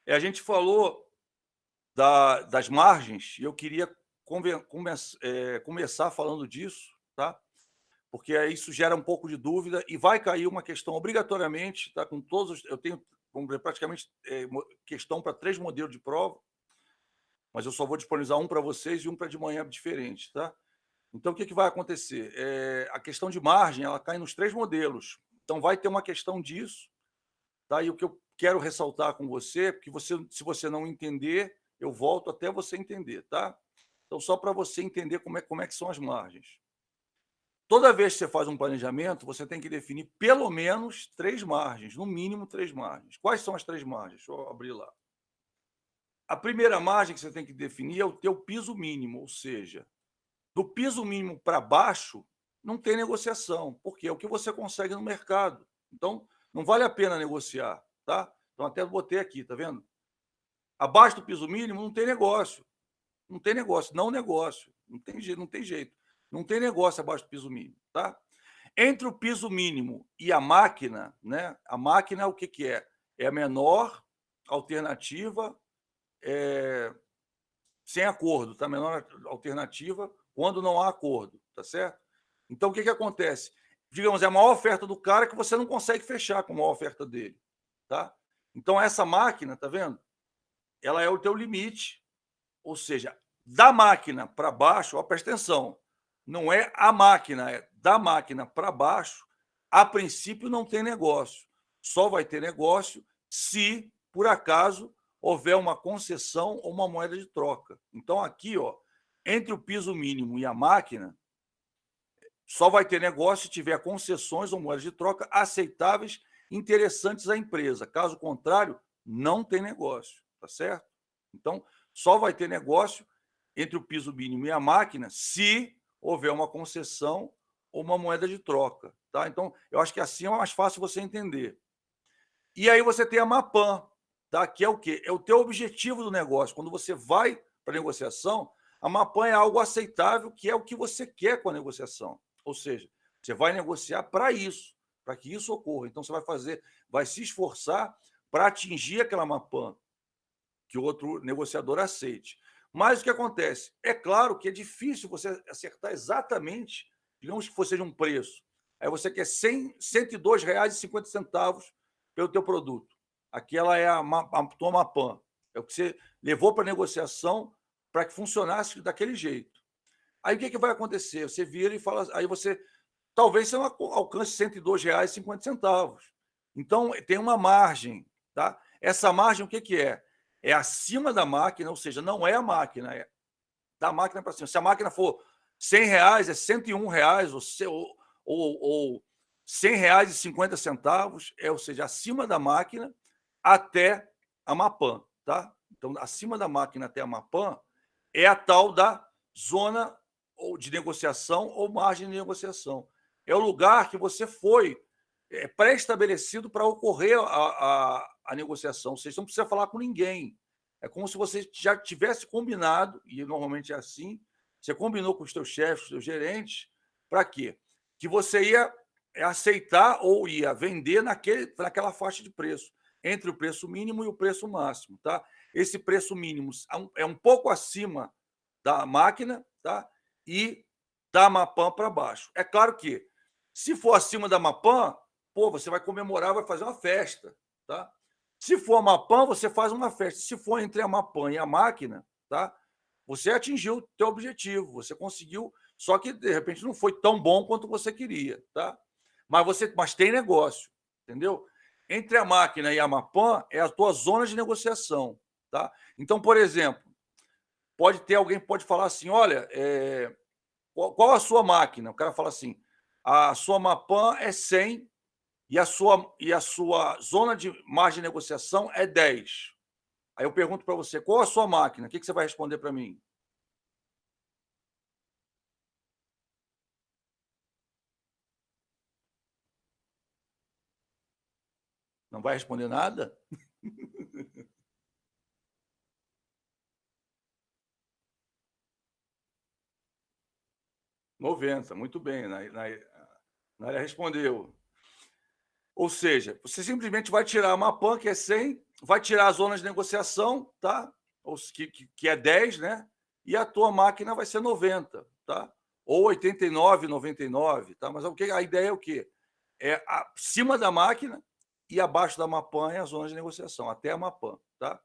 A gente falou das margens e eu queria começar falando disso, tá? Porque aí isso gera um pouco de dúvida e vai cair uma questão obrigatoriamente, tá? Com todos eu tenho vamos ver, praticamente questão para 3 modelos de prova, mas eu só vou disponibilizar um para vocês e um para de manhã diferente, tá? Então, o que vai acontecer? A questão de margem, ela cai nos 3 modelos. Então, vai ter uma questão disso, tá? E o que eu quero ressaltar com você, porque se você não entender, eu volto até você entender, tá? Então, só para você entender como é que são as margens. Toda vez que você faz um planejamento, você tem que definir pelo menos 3 margens, no mínimo 3 margens. Quais são as 3 margens? Deixa eu abrir lá. A primeira margem que você tem que definir é o teu piso mínimo, ou seja, do piso mínimo para baixo, não tem negociação, porque é o que você consegue no mercado. Então, não vale a pena negociar, tá? Então, até botei aqui, tá vendo? Abaixo do piso mínimo não tem negócio. Não tem negócio, não negócio. Não tem jeito, não tem jeito. Não tem negócio abaixo do piso mínimo, tá? Entre o piso mínimo e a máquina, né? A máquina, o que, que é? É a menor alternativa sem acordo, tá? Menor alternativa quando não há acordo, tá certo? Então, o que, que acontece? Digamos, é a maior oferta do cara que você não consegue fechar com a maior oferta dele, tá? Então, essa máquina, tá vendo? Ela é o teu limite, ou seja, da máquina para baixo, ó, presta atenção, não é a máquina, é da máquina para baixo, a princípio não tem negócio. Só vai ter negócio se, por acaso, houver uma concessão ou uma moeda de troca. Então, aqui, ó, entre o piso mínimo e a máquina, só vai ter negócio se tiver concessões ou moedas de troca aceitáveis, interessantes à empresa. Caso contrário, não tem negócio, tá certo? Então, só vai ter negócio entre o piso mínimo e a máquina se houver uma concessão ou uma moeda de troca, tá? Então, eu acho que assim é mais fácil você entender. E aí você tem a Mapan, tá? Que é o quê? É o teu objetivo do negócio. Quando você vai para a negociação, a Mapan é algo aceitável, que é o que você quer com a negociação. Ou seja, você vai negociar para isso, para que isso ocorra. Então você vai se esforçar para atingir aquela Mapan que o outro negociador aceite. Mas o que acontece? É claro que é difícil você acertar exatamente, digamos que seja um preço. Aí você quer R$ 102,50 pelo teu produto. Aquela é a tua Mapan. É o que você levou para a negociação para que funcionasse daquele jeito. Aí o que vai acontecer? Você vira e fala, aí você talvez você não alcance R$ 102,50. Então tem uma margem, tá? Essa margem o que que é? É acima da máquina, ou seja, não é a máquina, é da máquina para cima. Se a máquina for R$ 100, é R$ 101, ou R$ 100,50, ou seja, acima da máquina até a Mapan, tá? Então, acima da máquina até a Mapan é a tal da zona ou de negociação ou margem de negociação. É o lugar que você foi pré-estabelecido para ocorrer a negociação. Vocês não precisam falar com ninguém. É como se você já tivesse combinado, e normalmente é assim, você combinou com os teus chefes, os teus gerentes, para quê? Que você ia aceitar ou ia vender naquela faixa de preço, entre o preço mínimo e o preço máximo. Tá? Esse preço mínimo é um pouco acima da máquina, tá? E da Mapan para baixo. É claro que, se for acima da Mapan, pô, você vai comemorar, vai fazer uma festa, tá? Se for a Mapan, você faz uma festa. Se for entre a Mapan e a máquina, tá? Você atingiu o teu objetivo, você conseguiu, só que de repente não foi tão bom quanto você queria, tá? Mas tem negócio, entendeu? Entre a máquina e a Mapan é a tua zona de negociação, tá? Então, por exemplo, pode ter alguém que pode falar assim: olha, qual a sua máquina? O cara fala assim: a sua Mapan é 100 e a sua zona de margem de negociação é 10. Aí eu pergunto para você: qual a sua máquina? O que você vai responder para mim? Não vai responder nada? 90, muito bem. Naira respondeu. Ou seja, você simplesmente vai tirar a Mapan, que é 100, vai tirar as zonas de negociação, tá? Que é 10, né? E a tua máquina vai ser 90, tá? Ou 89, 99, tá? Mas a ideia é o quê? É acima da máquina e abaixo da Mapan é a zona de negociação, até a Mapan, tá?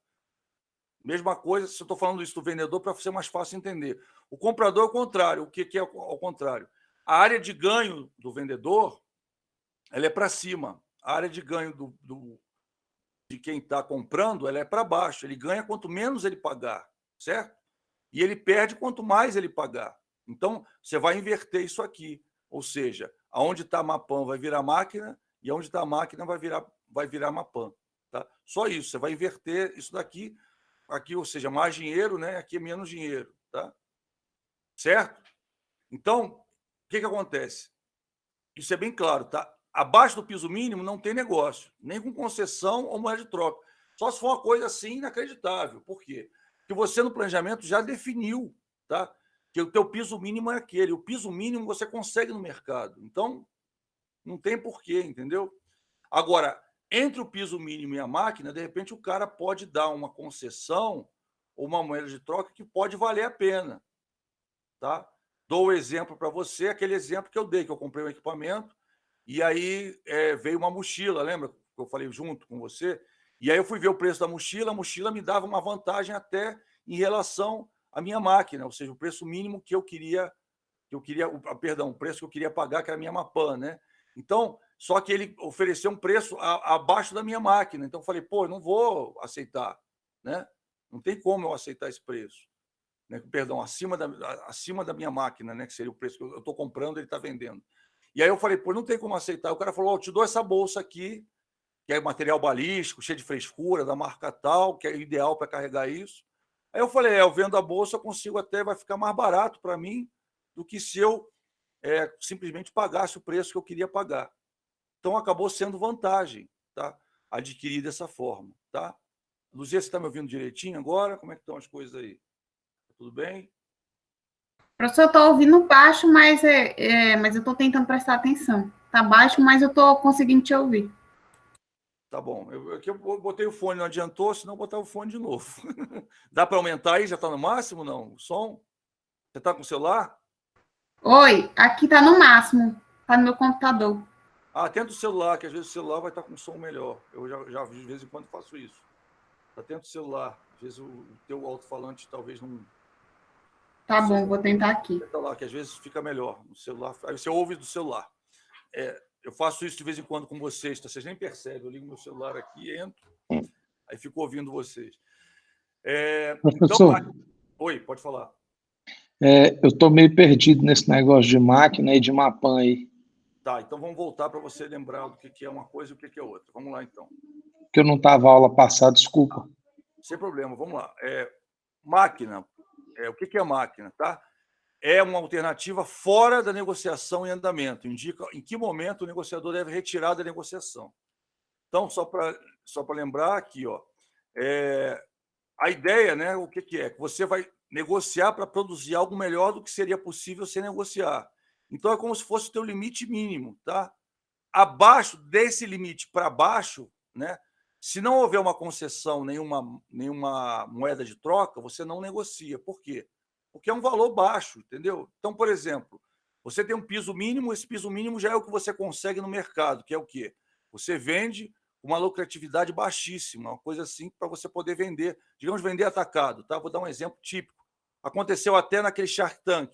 Mesma coisa, se eu estou falando isso do vendedor para ser mais fácil entender. O comprador é o contrário. O que é ao contrário? A área de ganho do vendedor ela é para cima. A área de ganho de quem está comprando ela é para baixo. Ele ganha quanto menos ele pagar, certo? E ele perde quanto mais ele pagar. Então, você vai inverter isso aqui. Ou seja, aonde está a Mapan vai virar máquina e onde está a máquina vai virar Mapan. Tá? Só isso. Você vai inverter isso daqui, aqui, ou seja, mais dinheiro, né? Aqui é menos dinheiro. Tá? Certo? Então, o que acontece? Isso é bem claro, tá? Abaixo do piso mínimo não tem negócio, nem com concessão ou moeda de troca. Só se for uma coisa assim inacreditável. Por quê? Porque você no planejamento já definiu, tá? Que o teu piso mínimo é aquele. O piso mínimo você consegue no mercado. Então, não tem porquê, entendeu? Agora, entre o piso mínimo e a máquina, de repente o cara pode dar uma concessão ou uma moeda de troca que pode valer a pena, tá? Dou o exemplo para você, aquele exemplo que eu dei, que eu comprei um equipamento e aí veio uma mochila, lembra que eu falei junto com você? E aí eu fui ver o preço da mochila, a mochila me dava uma vantagem até em relação à minha máquina, ou seja, o preço mínimo perdão, o preço que eu queria pagar, que era a minha Mapan, né? Então, só que ele ofereceu um preço abaixo da minha máquina. Então eu falei, pô, eu não vou aceitar, né? Não tem como eu aceitar esse preço. Né? Perdão, acima da minha máquina, né? Que seria o preço que eu estou comprando, ele está vendendo. E aí eu falei, pô, não tem como aceitar. O cara falou, eu te dou essa bolsa aqui, que é material balístico, cheio de frescura, da marca tal, que é ideal para carregar isso. Aí eu falei, eu vendo a bolsa, eu consigo até, vai ficar mais barato para mim do que se eu simplesmente pagasse o preço que eu queria pagar. Então acabou sendo vantagem, tá? Adquirir dessa forma, tá? Luzia, você está me ouvindo direitinho agora? Como é que estão as coisas aí? Tudo bem? Professor, eu estou ouvindo baixo, mas eu estou tentando prestar atenção. Tá baixo, mas eu estou conseguindo te ouvir. Tá bom. Eu botei o fone, não adiantou, senão eu botava o fone de novo. Dá para aumentar aí? Já está no máximo, não? O som? Você está com o celular? Oi, aqui tá no máximo, tá no meu computador. Atenta o celular, que às vezes o celular vai estar com som melhor. Eu já de vez em quando faço isso. Atenta o celular. Às vezes o teu alto-falante talvez não Tá sei. bom, vou tentar aqui. Tenta lá, que às vezes fica melhor no celular. Aí você ouve do celular. Eu faço isso de vez em quando com vocês, tá? Vocês nem percebem. Eu ligo meu celular aqui, entro, aí fico ouvindo vocês. Então, Professor, oi, pode falar. eu estou meio perdido nesse negócio de máquina e de Mapan aí, Tá, então vamos voltar para você lembrar do que é uma coisa e o que é outra. Vamos lá, então. que eu não estava aula passada, desculpa. Sem problema, vamos lá. Máquina. O que é máquina, tá? É uma alternativa fora da negociação em andamento. Indica em que momento o negociador deve retirar da negociação. Então, só para lembrar aqui, ó, a ideia, né, o que é? Que você vai negociar para produzir algo melhor do que seria possível sem negociar. Então, é como se fosse o teu limite mínimo, tá? Abaixo desse limite para baixo, né? Se não houver uma concessão, nenhuma moeda de troca, você não negocia. Por quê? Porque é um valor baixo, entendeu? Então, por exemplo, você tem um piso mínimo, esse piso mínimo já é o que você consegue no mercado, que é o quê? Você vende uma lucratividade baixíssima, uma coisa assim para você poder vender, digamos, vender atacado, tá? Vou dar um exemplo típico. Aconteceu até naquele Shark Tank.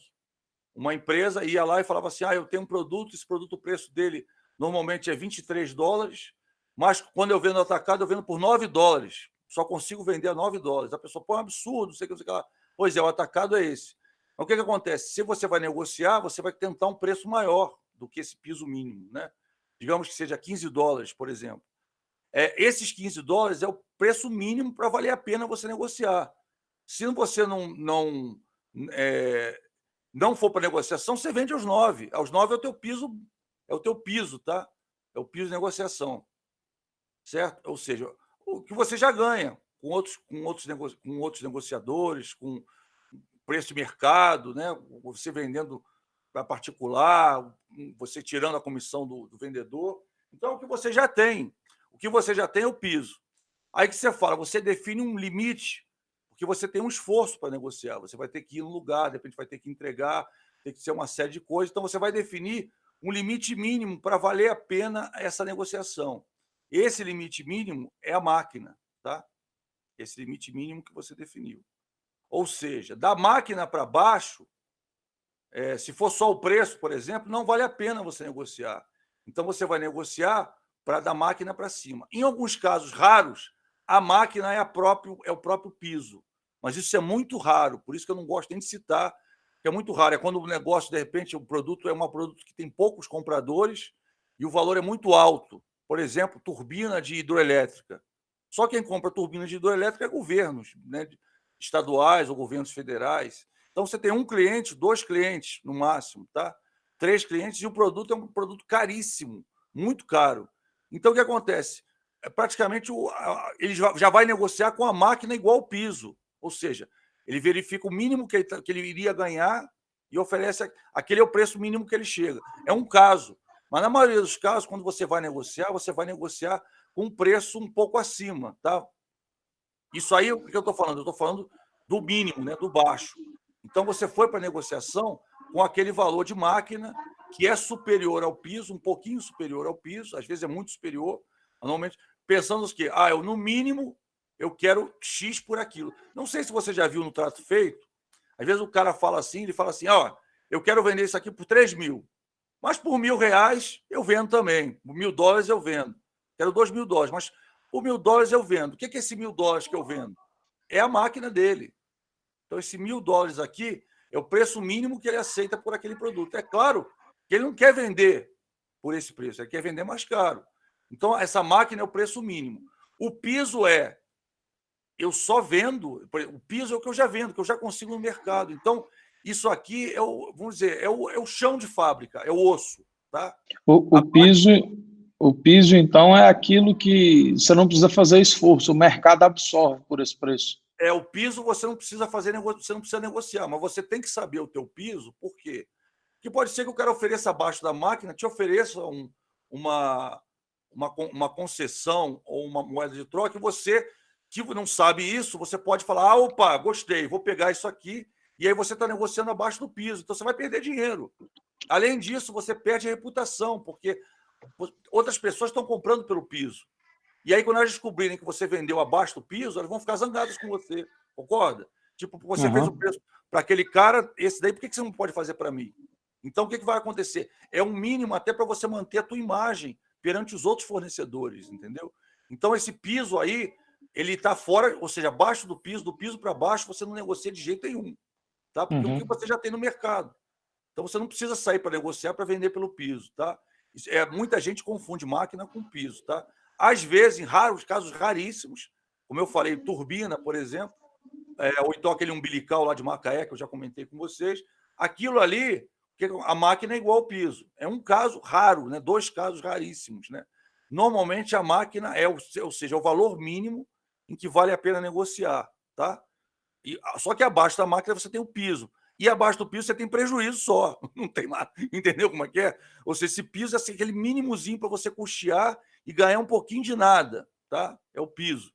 Uma empresa ia lá e falava assim: eu tenho um produto, esse produto, o preço dele normalmente é $23, mas quando eu vendo atacado, eu vendo por $9. Só consigo vender a $9. A pessoa, pô, é um absurdo, não sei o que, não sei o que lá. Pois é, o atacado é esse. Então, o que acontece? Se você vai negociar, você vai tentar um preço maior do que esse piso mínimo, né? Digamos que seja $15, por exemplo. Esses $15 é o preço mínimo para valer a pena você negociar. Se você não for para negociação, você vende aos 9. Aos 9 é o teu piso, tá? É o piso de negociação, certo? Ou seja, o que você já ganha com outros negociadores, com preço de mercado, né? Você vendendo para particular, você tirando a comissão do vendedor. Então, o que você já tem é o piso. Aí que você fala, você define um limite, porque você tem um esforço para negociar. Você vai ter que ir no lugar, de repente vai ter que entregar, tem que ser uma série de coisas. Então, você vai definir um limite mínimo para valer a pena essa negociação. Esse limite mínimo é a máquina, tá? Esse limite mínimo que você definiu. Ou seja, da máquina para baixo, se for só o preço, por exemplo, não vale a pena você negociar. Então, você vai negociar para da máquina para cima. Em alguns casos raros, a máquina é o próprio piso. Mas isso é muito raro, por isso que eu não gosto nem de citar, que é muito raro. É quando o negócio, de repente, o produto é um produto que tem poucos compradores e o valor é muito alto. Por exemplo, turbina de hidroelétrica. Só quem compra turbina de hidroelétrica é governos, né, estaduais ou governos federais. Então, você tem um cliente, 2 clientes no máximo, tá? 3 clientes, e o produto é um produto caríssimo, muito caro. Então, o que acontece? Praticamente, ele já vai negociar com a máquina igual ao piso. Ou seja, ele verifica o mínimo que ele iria ganhar e oferece aquele é o preço mínimo que ele chega. É um caso. Mas, na maioria dos casos, quando você vai negociar com um preço um pouco acima. Tá? Isso aí, o que eu estou falando? Eu estou falando do mínimo, né, do baixo. Então, você foi para a negociação com aquele valor de máquina que é superior ao piso, um pouquinho superior ao piso, às vezes é muito superior, normalmente, pensando que, eu, no mínimo, eu quero X por aquilo. Não sei se você já viu no trato feito, às vezes o cara fala assim, ele fala assim, eu quero vender isso aqui por 3 mil, mas por R$1.000 eu vendo também, por $1.000 eu vendo. Quero $2.000, mas por $1.000 eu vendo. O que é esse $1.000 que eu vendo? É a máquina dele. Então, esse $1.000 aqui é o preço mínimo que ele aceita por aquele produto. É claro que ele não quer vender por esse preço, ele quer vender mais caro. Então, essa máquina é o preço mínimo. O piso eu só vendo, o piso é o que eu já vendo, que eu já consigo no mercado. Então, isso aqui vamos dizer, é o chão de fábrica, é o osso. Tá? O piso, então, é aquilo que você não precisa fazer esforço, o mercado absorve por esse preço. O piso você não precisa você não precisa negociar, mas você tem que saber o teu piso, por quê? Porque pode ser que o cara ofereça abaixo da máquina, te ofereça uma concessão ou uma moeda de troca, e você, que não sabe isso, você pode falar, opa, gostei, vou pegar isso aqui, e aí você está negociando abaixo do piso, então você vai perder dinheiro. Além disso, você perde a reputação, porque outras pessoas estão comprando pelo piso. E aí, quando elas descobrirem que você vendeu abaixo do piso, elas vão ficar zangadas com você. Concorda? Tipo, você fez o preço para aquele cara, esse daí, por que você não pode fazer para mim? Então, o que vai acontecer? É um mínimo até para você manter a tua imagem perante os outros fornecedores, entendeu? Então, esse piso aí, ele está fora, ou seja, abaixo do piso para baixo, você não negocia de jeito nenhum. Tá? Porque o que você já tem no mercado. Então, você não precisa sair para negociar para vender pelo piso. Tá? Muita gente confunde máquina com piso. Tá? Às vezes, em casos raríssimos, como eu falei, turbina, por exemplo, ou então aquele umbilical lá de Macaé, que eu já comentei com vocês, aquilo ali, a máquina é igual ao piso. É um caso raro, né? 2 casos raríssimos. Né? Normalmente, a máquina ou seja, o valor mínimo em que vale a pena negociar. Tá? Só que abaixo da máquina você tem o piso. E abaixo do piso você tem prejuízo só. Não tem nada. Entendeu como é que é? Ou seja, esse piso é aquele mínimozinho para você custear e ganhar um pouquinho de nada. Tá? É o piso.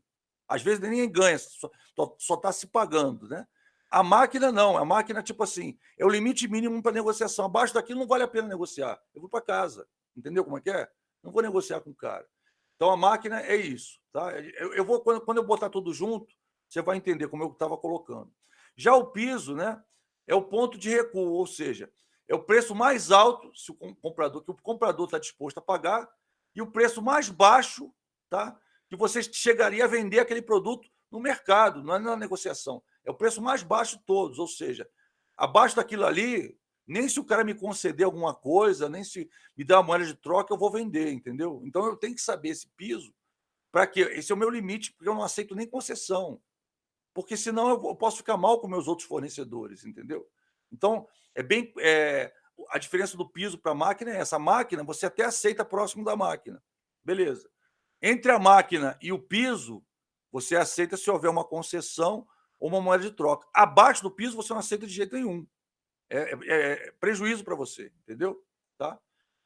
Às vezes ninguém ganha, só está se pagando. Né? A máquina não. A máquina, tipo assim, é o limite mínimo para negociação. Abaixo daquilo não vale a pena negociar. Eu vou para casa. Entendeu como é que é? Não vou negociar com o cara. Então a máquina é isso. Tá? Eu vou, quando eu botar tudo junto, você vai entender como eu estava colocando. Já o piso, né, é o ponto de recuo, ou seja, é o preço mais alto que o comprador está disposto a pagar e o preço mais baixo, tá, que você chegaria a vender aquele produto no mercado, não é na negociação. É o preço mais baixo de todos, ou seja, abaixo daquilo ali, nem se o cara me conceder alguma coisa, nem se me dar uma moeda de troca, eu vou vender, entendeu? Então eu tenho que saber esse piso para que esse é o meu limite, porque eu não aceito nem concessão. Porque senão eu posso ficar mal com meus outros fornecedores, entendeu? Então, a diferença do piso para a máquina é essa. A máquina, você até aceita próximo da máquina. Beleza. Entre a máquina e o piso, você aceita se houver uma concessão ou uma moeda de troca. Abaixo do piso, você não aceita de jeito nenhum. É prejuízo para você, entendeu? Tá?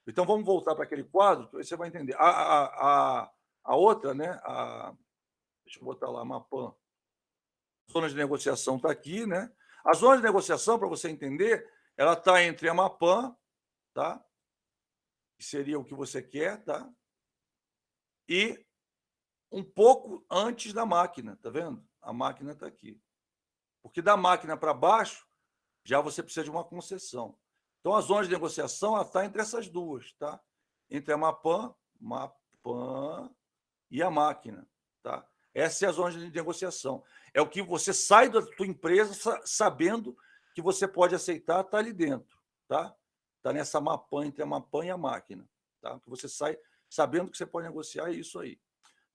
Então, vamos voltar para aquele quadro, que aí você vai entender. A outra, né? Deixa eu botar lá, Mapan. A zona de negociação está aqui, né? A zona de negociação, para você entender, ela está entre a Mapan, tá? Que seria o que você quer, tá? E um pouco antes da máquina, tá vendo? A máquina está aqui. Porque da máquina para baixo, já você precisa de uma concessão. Então, a zona de negociação está entre essas duas, tá? Entre a Mapan e a máquina, tá? Essa é a zona de negociação. É o que você sai da tua empresa sabendo que você pode aceitar, está ali dentro, tá? Está nessa Mapan, entre a Mapan e a máquina, tá? Que você sai sabendo que você pode negociar, é isso aí,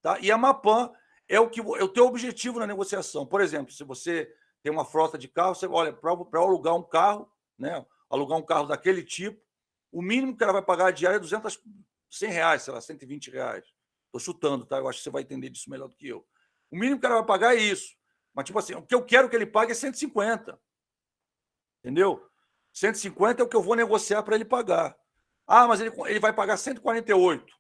tá? E a Mapan é o teu objetivo na negociação. Por exemplo, se você tem uma frota de carro, você olha, para alugar um carro, né? Alugar um carro daquele tipo, o mínimo que ela vai pagar a diária é R$100, sei lá, R$120. Estou chutando, tá? Eu acho que você vai entender disso melhor do que eu. O mínimo que ela vai pagar é isso. Mas, tipo assim, o que eu quero que ele pague é 150. Entendeu? 150 é o que eu vou negociar para ele pagar. Ah, mas ele vai pagar 148.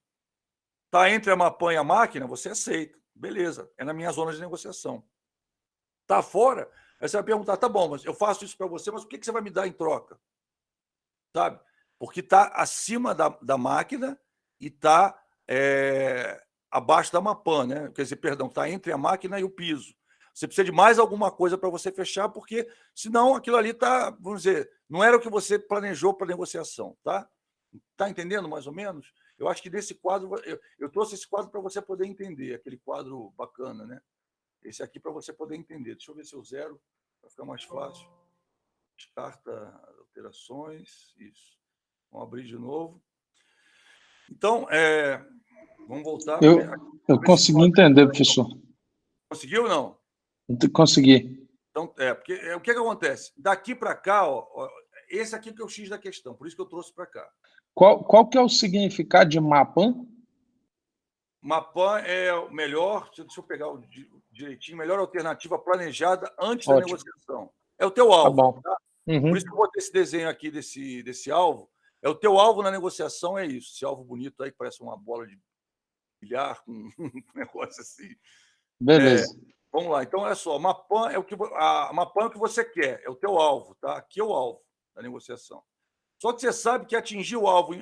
Está entre a Mapan e a máquina, você aceita. Beleza, é na minha zona de negociação. Está fora, aí você vai perguntar, tá bom, mas eu faço isso para você, mas o que você vai me dar em troca? Sabe? Porque está acima da máquina e está abaixo da Mapan, né? Quer dizer, perdão, está entre a máquina e o piso. Você precisa de mais alguma coisa para você fechar, porque senão aquilo ali está, vamos dizer, não era o que você planejou para a negociação, tá? Está entendendo mais ou menos? Eu acho que nesse quadro, eu trouxe esse quadro para você poder entender, aquele quadro bacana, né? Esse aqui para você poder entender. Deixa eu ver se eu zero, para ficar mais fácil. Descarta alterações, isso. Vamos abrir de novo. Então, vamos voltar. Eu consegui entender, professor. Conseguiu ou não? Consegui. Então, porque o que acontece? Daqui para cá, ó, esse aqui que é o X da questão, por isso que eu trouxe para cá. Qual que é o significado de Mapan? Mapan é o melhor, deixa eu pegar direitinho, melhor alternativa planejada antes da Ótimo. negociação. É o teu alvo. Tá bom. Tá? Uhum. Por isso que eu botei esse desenho aqui desse alvo. É o teu alvo na negociação, é isso. Esse alvo bonito aí, que parece uma bola de bilhar, com um negócio assim. Beleza. Vamos lá. Então, olha só. A Mapan é o que você quer, é o teu alvo. Tá? Aqui é o alvo da negociação. Só que você sabe que atingir o alvo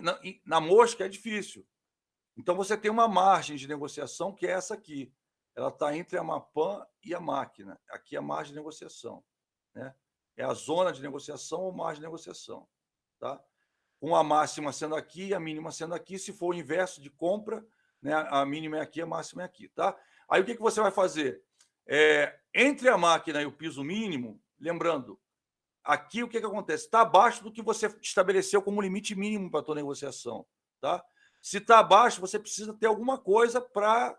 na mosca é difícil. Então, você tem uma margem de negociação que é essa aqui. Ela está entre a Mapan e a máquina. Aqui é a margem de negociação. Né? É a zona de negociação ou margem de negociação. Tá? Com a máxima sendo aqui e a mínima sendo aqui. Se for o inverso de compra, né, a mínima é aqui, a máxima é aqui. Tá? Aí, o que você vai fazer? Entre a máquina e o piso mínimo, lembrando, aqui o que acontece? Está abaixo do que você estabeleceu como limite mínimo para a tua negociação. Tá? Se está abaixo, você precisa ter alguma coisa para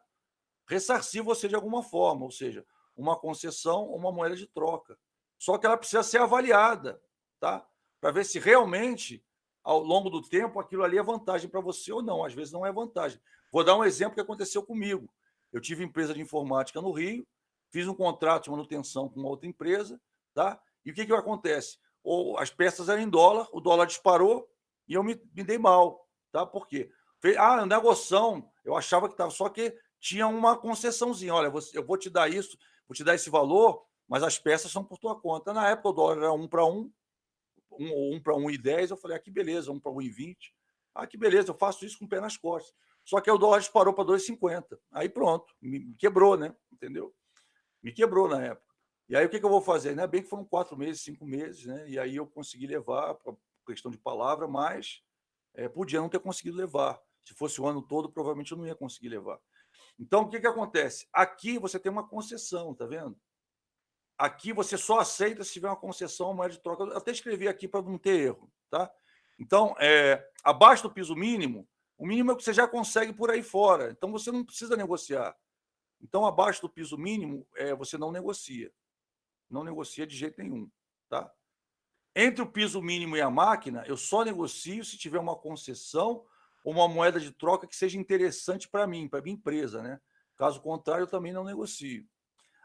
ressarcir você de alguma forma, ou seja, uma concessão ou uma moeda de troca. Só que ela precisa ser avaliada, tá? Para ver se realmente, ao longo do tempo, aquilo ali é vantagem para você ou não. Às vezes não é vantagem. Vou dar um exemplo que aconteceu comigo. Eu tive empresa de informática no Rio, fiz um contrato de manutenção com uma outra empresa, tá? E o que acontece? As peças eram em dólar, o dólar disparou e eu me dei mal, tá? Por quê? Negociação, eu achava que estava, só que tinha uma concessãozinha. Olha, eu vou te dar isso, vou te dar esse valor, mas as peças são por tua conta. Na época, o dólar era 1 para 1, 1 para 1,10. Eu falei, que beleza, 1 para 1,20. Que beleza, eu faço isso com o pé nas costas. Só que aí o dólar disparou para 2,50. Aí pronto, me quebrou, né? Entendeu? Me quebrou na época. E aí o que eu vou fazer? Né? Bem que foram 4 meses, 5 meses, né? E aí eu consegui levar, por questão de palavra, mas podia não ter conseguido levar. Se fosse o ano todo, provavelmente eu não ia conseguir levar. Então, o que acontece? Aqui você tem uma concessão, tá vendo? Aqui você só aceita se tiver uma concessão, uma moeda de troca. Eu até escrevi aqui para não ter erro, tá? Então, abaixo do piso mínimo, o mínimo é o que você já consegue por aí fora. Então, você não precisa negociar. Então, abaixo do piso mínimo, você não negocia. Não negocia de jeito nenhum, tá? Entre o piso mínimo e a máquina, eu só negocio se tiver uma concessão ou uma moeda de troca que seja interessante para mim, para a minha empresa, né? Caso contrário, eu também não negocio.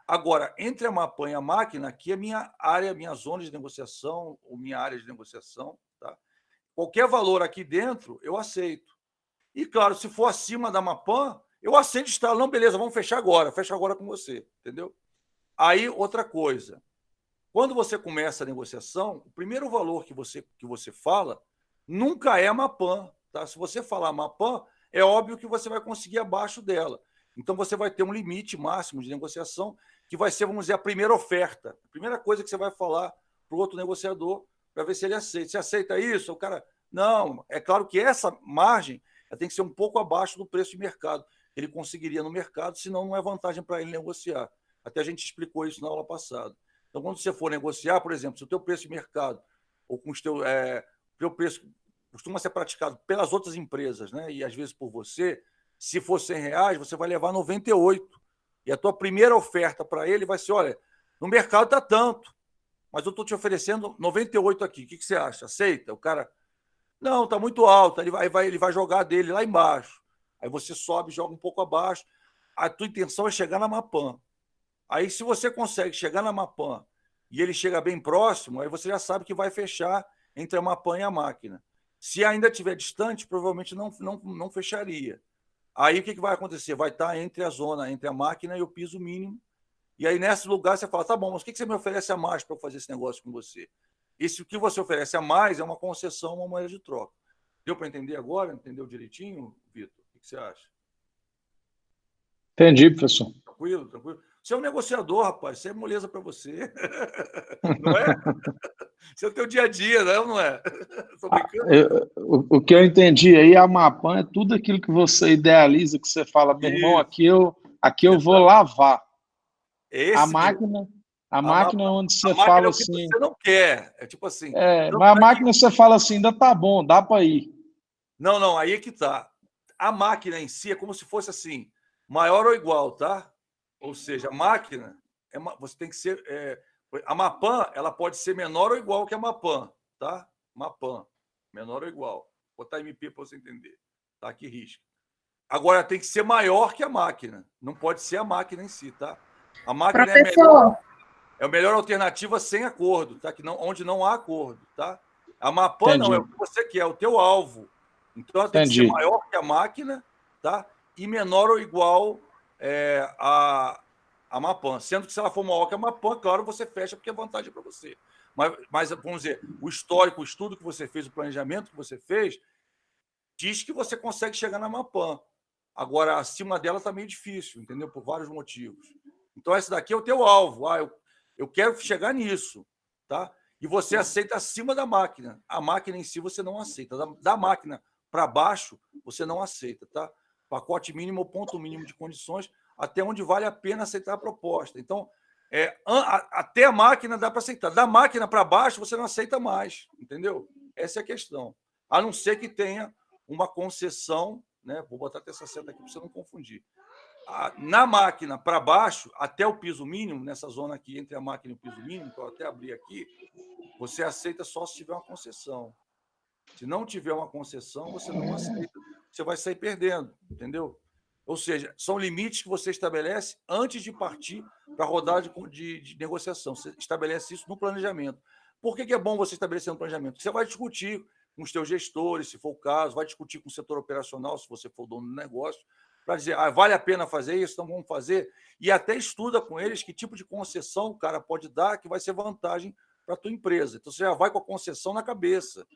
Agora, entre a Mapan e a máquina, aqui é minha área, minha zona de negociação, ou minha área de negociação, tá? qualquer valor aqui dentro, eu aceito. E, claro, se for acima da Mapan, eu aceito estar. Não, beleza, vamos fechar agora. Fecha agora com você, entendeu? Aí, outra coisa. Quando você começa a negociação, o primeiro valor que você fala nunca é a Mapan. Tá? Se você falar Mapan, é óbvio que você vai conseguir abaixo dela. Então, você vai ter um limite máximo de negociação, que vai ser, vamos dizer, a primeira oferta. A primeira coisa que você vai falar para o outro negociador, para ver se ele aceita. Se aceita isso, o cara... Não, é claro que essa margem tem que ser um pouco abaixo do preço de mercado. Ele conseguiria no mercado, senão não é vantagem para ele negociar. Até a gente explicou isso na aula passada. Então, quando você for negociar, por exemplo, se o teu preço de mercado ou com o teu preço costuma ser praticado pelas outras empresas, né, e às vezes por você, se for R$100, você vai levar 98. E a tua primeira oferta para ele vai ser, olha, no mercado está tanto, mas eu estou te oferecendo 98 aqui. O que você acha? Aceita? O cara, não, está muito alto. Ele vai jogar dele lá embaixo. Aí você sobe, joga um pouco abaixo. A tua intenção é chegar na Mapan. Aí, se você consegue chegar na Mapan e ele chega bem próximo, aí você já sabe que vai fechar entre a Mapan e a máquina. Se ainda estiver distante, provavelmente não fecharia. Aí, o que vai acontecer? Vai estar entre a zona, entre a máquina e o piso mínimo. E aí, nesse lugar, você fala, tá bom, mas o que você me oferece a mais para eu fazer esse negócio com você? E se o que você oferece a mais é uma concessão, uma moeda de troca. Deu para entender agora? Entendeu direitinho, Vitor? O que você acha? Entendi, professor. Tranquilo, tranquilo. Você é um negociador, rapaz. Isso é moleza para você. Não é? Isso é o teu dia a dia, não é? Estou brincando. O que eu entendi aí, a Mapan é tudo aquilo que você idealiza, que você fala, meu irmão, aqui eu vou lavar. A Esse máquina, a a máquina é onde a você máquina fala é o que assim. você não quer. É tipo assim. Mas a máquina você fala assim, ainda tá bom, dá para ir. Não, aí é que tá. A máquina em si é como se fosse assim, maior ou igual, tá? Ou seja, a máquina, você tem que ser. A Mapan, ela pode ser menor ou igual que a Mapan, tá? Mapan, menor ou igual. Vou botar MP para você entender. Tá aqui, risco. Agora tem que ser maior que a máquina. Não pode ser a máquina em si, tá? A máquina Professor, é a melhor alternativa sem acordo, tá? Onde não há acordo, tá? A Mapan não, é Entendi, o que você quer, é o teu alvo. Então ela tem que ser entendi. maior que a máquina, tá? E menor ou igual a Mapan. Sendo que se ela for maior que a Mapan, claro, você fecha porque é vantagem para você. Mas, vamos dizer, o histórico, o estudo que você fez, o planejamento que você fez, diz que você consegue chegar na Mapan. Agora, acima dela está meio difícil, entendeu? Por vários motivos. Então, esse daqui é o teu alvo. Eu quero chegar nisso, tá? E você aceita acima da máquina. A máquina em si você não aceita. Da máquina para baixo, você não aceita, tá? Pacote mínimo ou ponto mínimo de condições, até onde vale a pena aceitar a proposta. Então, até a máquina dá para aceitar. Da máquina para baixo, você não aceita mais, entendeu? Essa é a questão. A não ser que tenha uma concessão, né? Vou botar até essa seta aqui para você não confundir. Na máquina para baixo, até o piso mínimo, nessa zona aqui entre a máquina e o piso mínimo, que eu até abri aqui, você aceita só se tiver uma concessão. Se não tiver uma concessão, você não aceita. Você vai sair perdendo, entendeu? Ou seja, são limites que você estabelece antes de partir para a rodada de negociação. Você estabelece isso no planejamento. Por que é bom você estabelecer no planejamento? Porque você vai discutir com os teus gestores, se for o caso, vai discutir com o setor operacional, se você for o dono do negócio, para dizer, vale a pena fazer isso, então vamos fazer. E até estuda com eles que tipo de concessão o cara pode dar que vai ser vantagem para a tua empresa. Então, você já vai com a concessão na cabeça,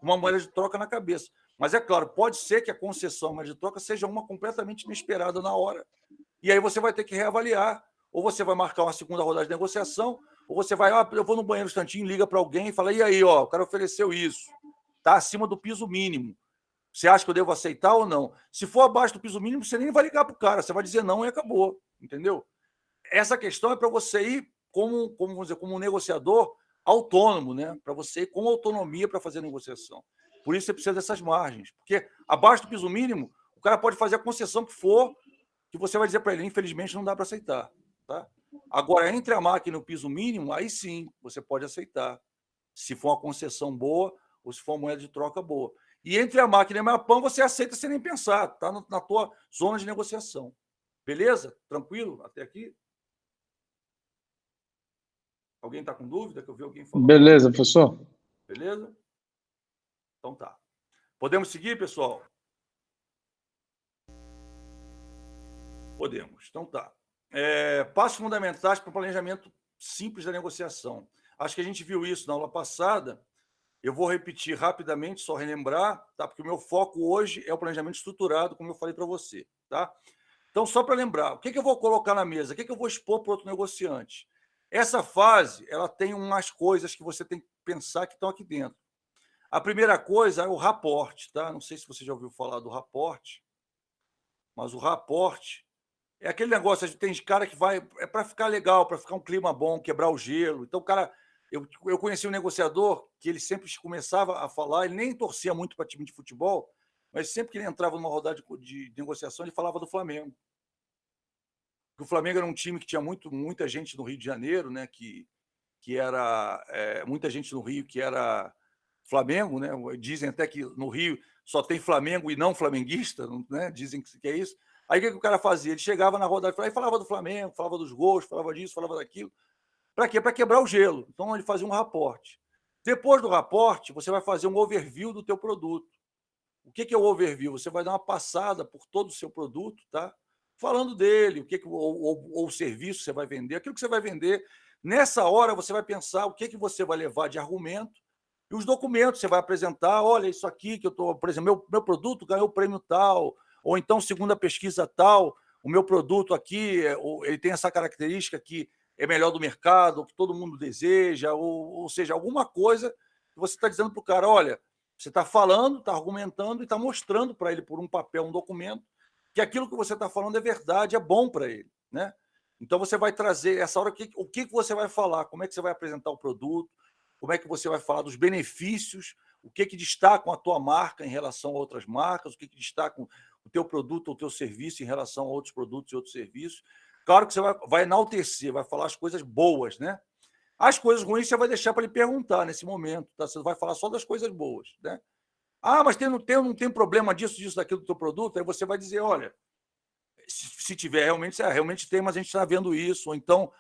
uma moeda de troca na cabeça. Mas, é claro, pode ser que a concessão, a moeda de troca, seja uma completamente inesperada na hora. E aí você vai ter que reavaliar. Ou você vai marcar uma segunda rodada de negociação, ou você vai, eu vou no banheiro um instantinho, liga para alguém e fala, e aí, o cara ofereceu isso. Está acima do piso mínimo. Você acha que eu devo aceitar ou não? Se for abaixo do piso mínimo, você nem vai ligar para o cara, você vai dizer não e acabou. Entendeu? Essa questão é para você ir vamos dizer, como um negociador autônomo, né? Para você ir com autonomia para fazer a negociação. Por isso você precisa dessas margens. Porque abaixo do piso mínimo, o cara pode fazer a concessão que for, que você vai dizer para ele, infelizmente, não dá para aceitar. Tá? Agora, entre a máquina e o piso mínimo, aí sim, você pode aceitar. Se for uma concessão boa ou se for uma moeda de troca boa. E entre a máquina e a Mapan, você aceita sem nem pensar. Está na tua zona de negociação. Beleza? Tranquilo? Até aqui? Alguém está com dúvida? Que eu vi alguém falando. Beleza, professor. Beleza? Então tá. Podemos seguir, pessoal? Podemos. Então tá. Passos fundamentais para o planejamento simples da negociação. Acho que a gente viu isso na aula passada. Eu vou repetir rapidamente, só relembrar, tá? Porque o meu foco hoje é o planejamento estruturado, como eu falei para você. Tá? Então, só para lembrar, o que eu vou colocar na mesa? O que eu vou expor para o outro negociante? Essa fase ela tem umas coisas que você tem que pensar que estão aqui dentro. A primeira coisa é o raporte. Tá? Não sei se você já ouviu falar do raporte, mas o raporte é aquele negócio, tem cara que vai... É para ficar legal, para ficar um clima bom, quebrar o gelo. Então, o cara... Eu conheci um negociador que ele sempre começava a falar, ele nem torcia muito para time de futebol, mas sempre que ele entrava numa rodada de negociação, ele falava do Flamengo. Porque o Flamengo era um time que tinha muita gente no Rio de Janeiro, né? Que era... muita gente no Rio que era Flamengo, né? Dizem até que no Rio só tem Flamengo e não flamenguista, né? Dizem que é isso. Aí o que o cara fazia? Ele chegava na rodada e falava do Flamengo, falava dos gols, falava disso, falava daquilo. Para quê? Para quebrar o gelo. Então, ele fazia um raporte. Depois do raporte, você vai fazer um overview do teu produto. O que é o overview? Você vai dar uma passada por todo o seu produto, tá? Falando dele, ou o serviço que você vai vender, aquilo que você vai vender. Nessa hora, você vai pensar o que você vai levar de argumento e os documentos. Você vai apresentar, olha, isso aqui que eu estou... Por exemplo, meu produto ganhou o prêmio tal, ou então, segundo a pesquisa tal, o meu produto aqui ele tem essa característica que é melhor do mercado, que todo mundo deseja, ou seja, alguma coisa que você está dizendo para o cara, olha, você está falando, está argumentando e está mostrando para ele por um papel, um documento, que aquilo que você está falando é verdade, é bom para ele. Né? Então, você vai trazer, essa hora, o que você vai falar, como é que você vai apresentar o produto, como é que você vai falar dos benefícios, o que destacam a tua marca em relação a outras marcas, o que destacam o teu produto ou o teu serviço em relação a outros produtos e outros serviços. Claro que você vai enaltecer, vai falar as coisas boas, né? As coisas ruins você vai deixar para ele perguntar nesse momento, tá? Você vai falar só das coisas boas, né? Ah, mas não tem problema disso, daquilo do teu produto? Aí você vai dizer, olha, se tiver realmente tem, mas a gente está vendo isso. Ou então,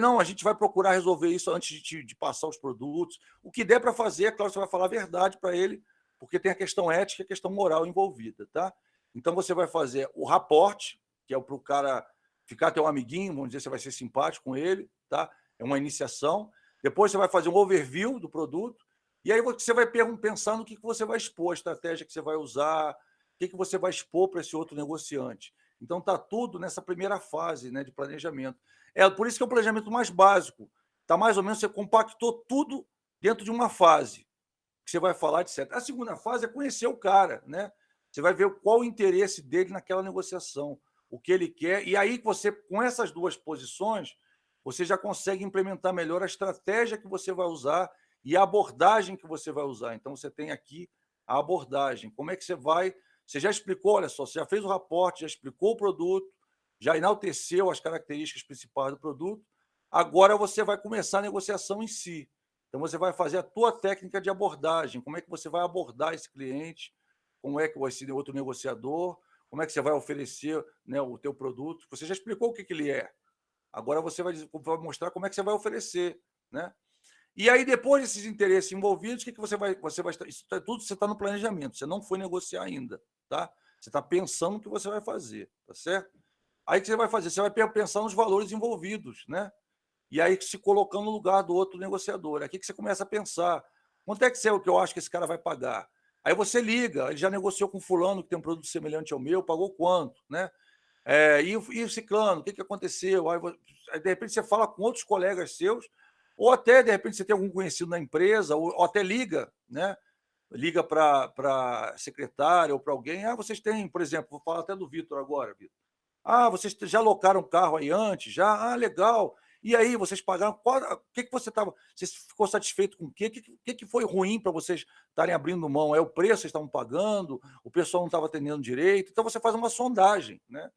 não, a gente vai procurar resolver isso antes de passar os produtos. O que der para fazer, é claro, você vai falar a verdade para ele, porque tem a questão ética e a questão moral envolvida, tá? Então, você vai fazer o raporte, que é para o cara ficar teu amiguinho, vamos dizer, você vai ser simpático com ele, tá? É uma iniciação. Depois você vai fazer um overview do produto, e aí você vai pensar no que você vai expor, a estratégia que você vai usar, o que você vai expor para esse outro negociante. Então, está tudo nessa primeira fase, né, de planejamento. Por isso que é o planejamento mais básico. Está mais ou menos, você compactou tudo dentro de uma fase, que você vai falar, etc. A segunda fase é conhecer o cara, né? Você vai ver qual o interesse dele naquela negociação, o que ele quer, e aí você, com essas duas posições, você já consegue implementar melhor a estratégia que você vai usar e a abordagem que você vai usar. Então, você tem aqui a abordagem. Como é que você vai... Você já explicou, olha só, você já fez o raporte, já explicou o produto, já enalteceu as características principais do produto, agora você vai começar a negociação em si. Então, você vai fazer a tua técnica de abordagem, como é que você vai abordar esse cliente, como é que vai ser outro negociador, como é que você vai oferecer, né, o teu produto. Você já explicou o que ele é. Agora você vai mostrar como é que você vai oferecer. Né? E aí, depois desses interesses envolvidos, o que você vai isso tudo você está no planejamento, você não foi negociar ainda. Tá? Você está pensando o que você vai fazer, tá certo? Aí o que você vai fazer? Você vai pensar nos valores envolvidos, né? E aí se colocando no lugar do outro negociador. Aqui que você começa a pensar, quanto é que é o que eu acho que esse cara vai pagar? Aí você liga, ele já negociou com fulano que tem um produto semelhante ao meu, pagou quanto, né? E o ciclano, o que aconteceu? Aí, de repente, você fala com outros colegas seus, ou até, de repente, você tem algum conhecido na empresa, ou até liga, né? Liga para a secretária ou para alguém. Ah, vocês têm, por exemplo, vou falar até do Vitor agora, Vitor. Ah, vocês já alocaram um carro aí antes? Já? Ah, legal. E aí, vocês pagaram? O que você estava... Você ficou satisfeito com o quê? O que foi ruim para vocês estarem abrindo mão? É o preço que vocês estavam pagando? O pessoal não estava atendendo direito? Então, você faz uma sondagem, né?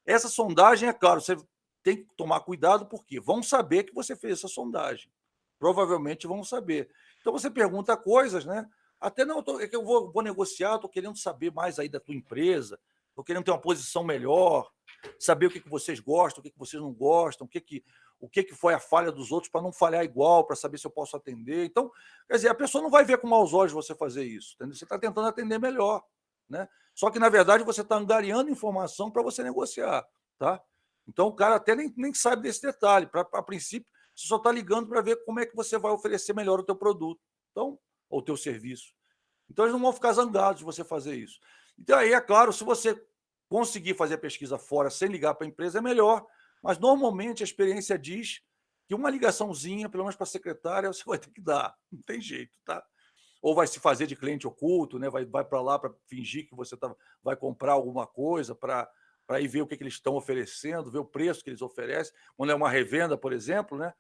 Essa sondagem, é claro, você tem que tomar cuidado, porque vão saber que você fez essa sondagem. Provavelmente vão saber. Então, você pergunta coisas, né? Até não, é que eu vou negociar, estou querendo saber mais aí da tua empresa, estou querendo ter uma posição melhor. saber o que vocês gostam, o que vocês não gostam, o que foi a falha dos outros para não falhar igual, para saber se eu posso atender. Então, quer dizer, a pessoa não vai ver com maus olhos você fazer isso, entendeu? Você está tentando atender melhor, né? Só que, na verdade, você está angariando informação para você negociar, tá? Então, o cara até nem sabe desse detalhe. A princípio, você só está ligando para ver como é que você vai oferecer melhor o teu produto, então, ou o teu serviço. Então, eles não vão ficar zangados de você fazer isso. Então, aí, é claro, se você conseguir fazer a pesquisa fora sem ligar para a empresa, é melhor. Mas, normalmente, a experiência diz que uma ligaçãozinha, pelo menos para a secretária, você vai ter que dar. Não tem jeito, tá? Ou vai se fazer de cliente oculto, né? Vai para lá para fingir que você vai comprar alguma coisa, para ir ver o que eles estão oferecendo, ver o preço que eles oferecem. Quando é uma revenda, por exemplo, né?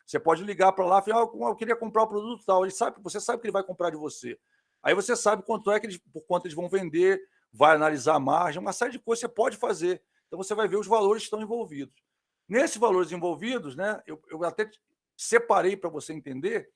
Você pode ligar para lá e falar, eu queria comprar o produto tal. Você sabe que ele vai comprar de você. Aí você sabe quanto é que por quanto eles vão vender, vai analisar a margem, uma série de coisas você pode fazer. Então você vai ver os valores que estão envolvidos. Nesses valores envolvidos, né, eu até separei para você entender.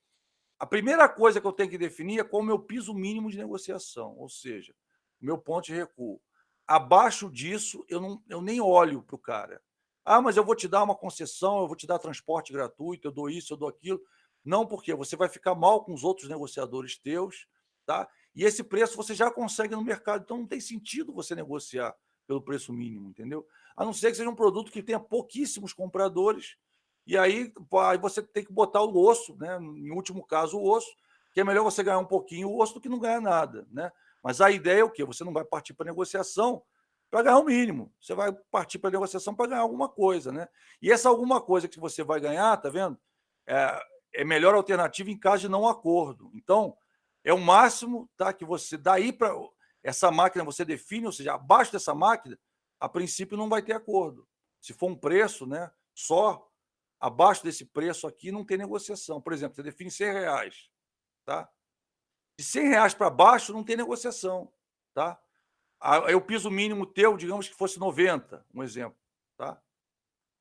A primeira coisa que eu tenho que definir é qual é o meu piso mínimo de negociação, ou seja, o meu ponto de recuo. Abaixo disso, eu nem olho para o cara. Ah, mas eu vou te dar uma concessão, eu vou te dar transporte gratuito, eu dou isso, eu dou aquilo. Não, porque você vai ficar mal com os outros negociadores teus, tá? E esse preço você já consegue no mercado, então não tem sentido você negociar pelo preço mínimo, entendeu? A não ser que seja um produto que tenha pouquíssimos compradores, e aí você tem que botar o osso, né? Em último caso, o osso, que é melhor você ganhar um pouquinho o osso do que não ganhar nada, né? Mas a ideia é o quê? Você não vai partir para negociação para ganhar o mínimo, você vai partir para negociação para ganhar alguma coisa, né? E essa alguma coisa que você vai ganhar, tá vendo? É melhor alternativa em caso de não acordo. Então, é o máximo, tá? Que você daí para essa máquina você define, ou seja, abaixo dessa máquina, a princípio não vai ter acordo. Se for um preço, né? Só abaixo desse preço aqui não tem negociação. Por exemplo, você define R$100, tá? De R$100 para baixo não tem negociação, tá? Aí o piso mínimo teu, digamos que fosse 90, um exemplo, tá?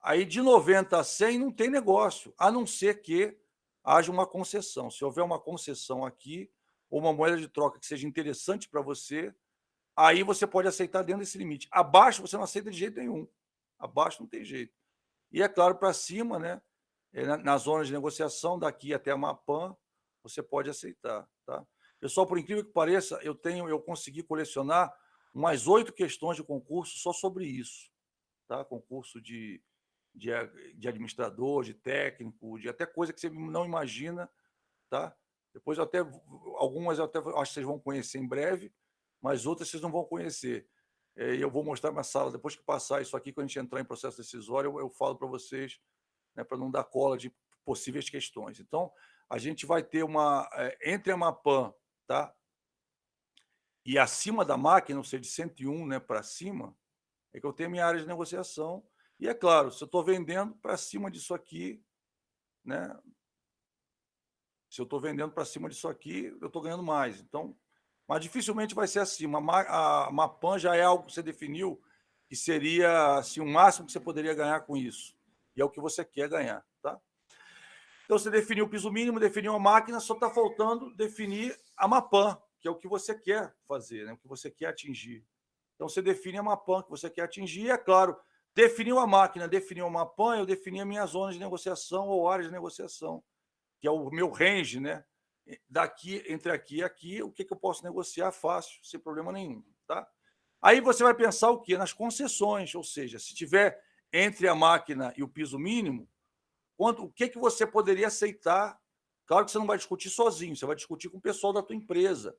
Aí de 90 a 100 não tem negócio, a não ser que haja uma concessão. Se houver uma concessão aqui, ou uma moeda de troca que seja interessante para você, aí você pode aceitar dentro desse limite. Abaixo você não aceita de jeito nenhum. Abaixo não tem jeito. E é claro, para cima, né? Na zona de negociação, daqui até a Mapan, você pode aceitar, tá? Pessoal, por incrível que pareça, eu consegui colecionar umas 8 questões de concurso só sobre isso, tá? Concurso de administrador, de técnico, de até coisa que você não imagina, tá? Depois algumas eu até acho que vocês vão conhecer em breve, mas outras vocês não vão conhecer. E eu vou mostrar na sala, depois que passar isso aqui, quando a gente entrar em processo decisório, eu falo para vocês, né, para não dar cola de possíveis questões. Então, a gente vai ter entre a Mapan, tá? E acima da máquina, ou seja, de 101, né, para cima, é que eu tenho a minha área de negociação. E é claro, se eu estou vendendo para cima disso aqui, né? Se eu estou vendendo para cima disso aqui, eu estou ganhando mais. Então, mas dificilmente vai ser acima. A Mapan já é algo que você definiu que seria assim, o máximo que você poderia ganhar com isso. E é o que você quer ganhar, tá? Então, você definiu o piso mínimo, definiu a máquina, só está faltando definir a Mapan, que é o que você quer fazer, né? O que você quer atingir. Então, você define a Mapan que você quer atingir, e, é claro, definiu a máquina, definiu a Mapan, eu defini a minha zona de negociação ou área de negociação, que é o meu range, né? Daqui, entre aqui e aqui, o que eu posso negociar fácil, sem problema nenhum, tá? Aí você vai pensar o quê? Nas concessões, ou seja, se tiver entre a máquina e o piso mínimo, o que você poderia aceitar? Claro que você não vai discutir sozinho, você vai discutir com o pessoal da tua empresa.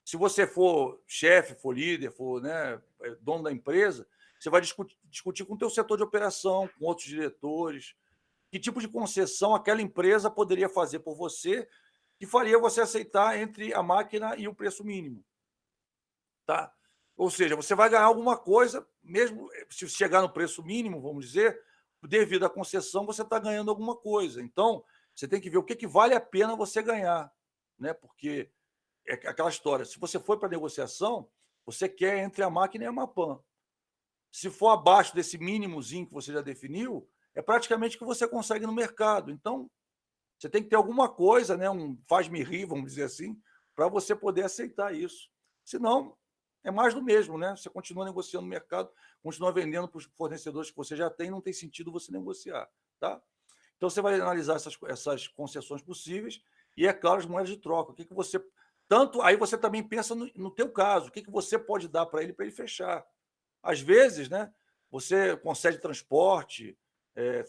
Se você for chefe, for líder, for, né, dono da empresa, você vai discutir com o teu setor de operação, com outros diretores, que tipo de concessão aquela empresa poderia fazer por você que faria você aceitar entre a máquina e o preço mínimo, tá? Ou seja, você vai ganhar alguma coisa, mesmo se chegar no preço mínimo, vamos dizer, devido à concessão, você está ganhando alguma coisa. Então, você tem que ver o que vale a pena você ganhar, né? Porque é aquela história, se você for para negociação, você quer entre a máquina e a Mapan. Se for abaixo desse mínimozinho que você já definiu, é praticamente o que você consegue no mercado. Então, você tem que ter alguma coisa, né, um faz-me rir, vamos dizer assim, para você poder aceitar isso. Senão, é mais do mesmo, né? Você continua negociando no mercado, continua vendendo para os fornecedores que você já tem, não tem sentido você negociar, tá? Então, você vai analisar essas concessões possíveis e, é claro, as moedas de troca. O que você... Tanto aí você também pensa no teu caso, o que você pode dar para ele fechar. Às vezes, né, você concede transporte,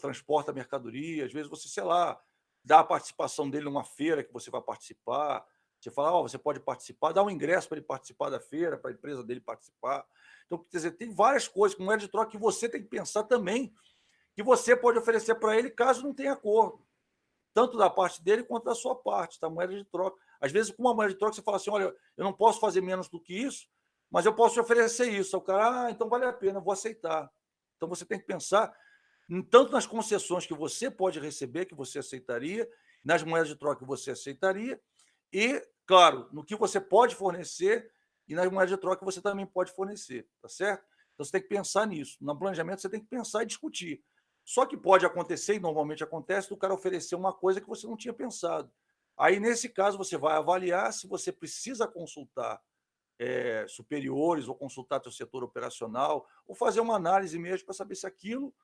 transporta mercadoria, às vezes você, sei lá, dá a participação dele numa feira que você vai participar, você fala, você pode participar, dá um ingresso para ele participar da feira, para a empresa dele participar. Então, quer dizer, tem várias coisas com moeda de troca que você tem que pensar também, que você pode oferecer para ele caso não tenha acordo, tanto da parte dele quanto da sua parte, tá? Moeda de troca. Às vezes, com uma moeda de troca, você fala assim, olha, eu não posso fazer menos do que isso, mas eu posso te oferecer isso. O cara, então vale a pena, eu vou aceitar. Então, você tem que pensar tanto nas concessões que você pode receber, que você aceitaria, nas moedas de troca que você aceitaria, e, claro, no que você pode fornecer e nas moedas de troca que você também pode fornecer, tá certo? Então, você tem que pensar nisso. No planejamento, você tem que pensar e discutir. Só que pode acontecer, e normalmente acontece, do cara oferecer uma coisa que você não tinha pensado. Aí, nesse caso, você vai avaliar se você precisa consultar superiores ou consultar seu setor operacional, ou fazer uma análise mesmo para saber se aquilo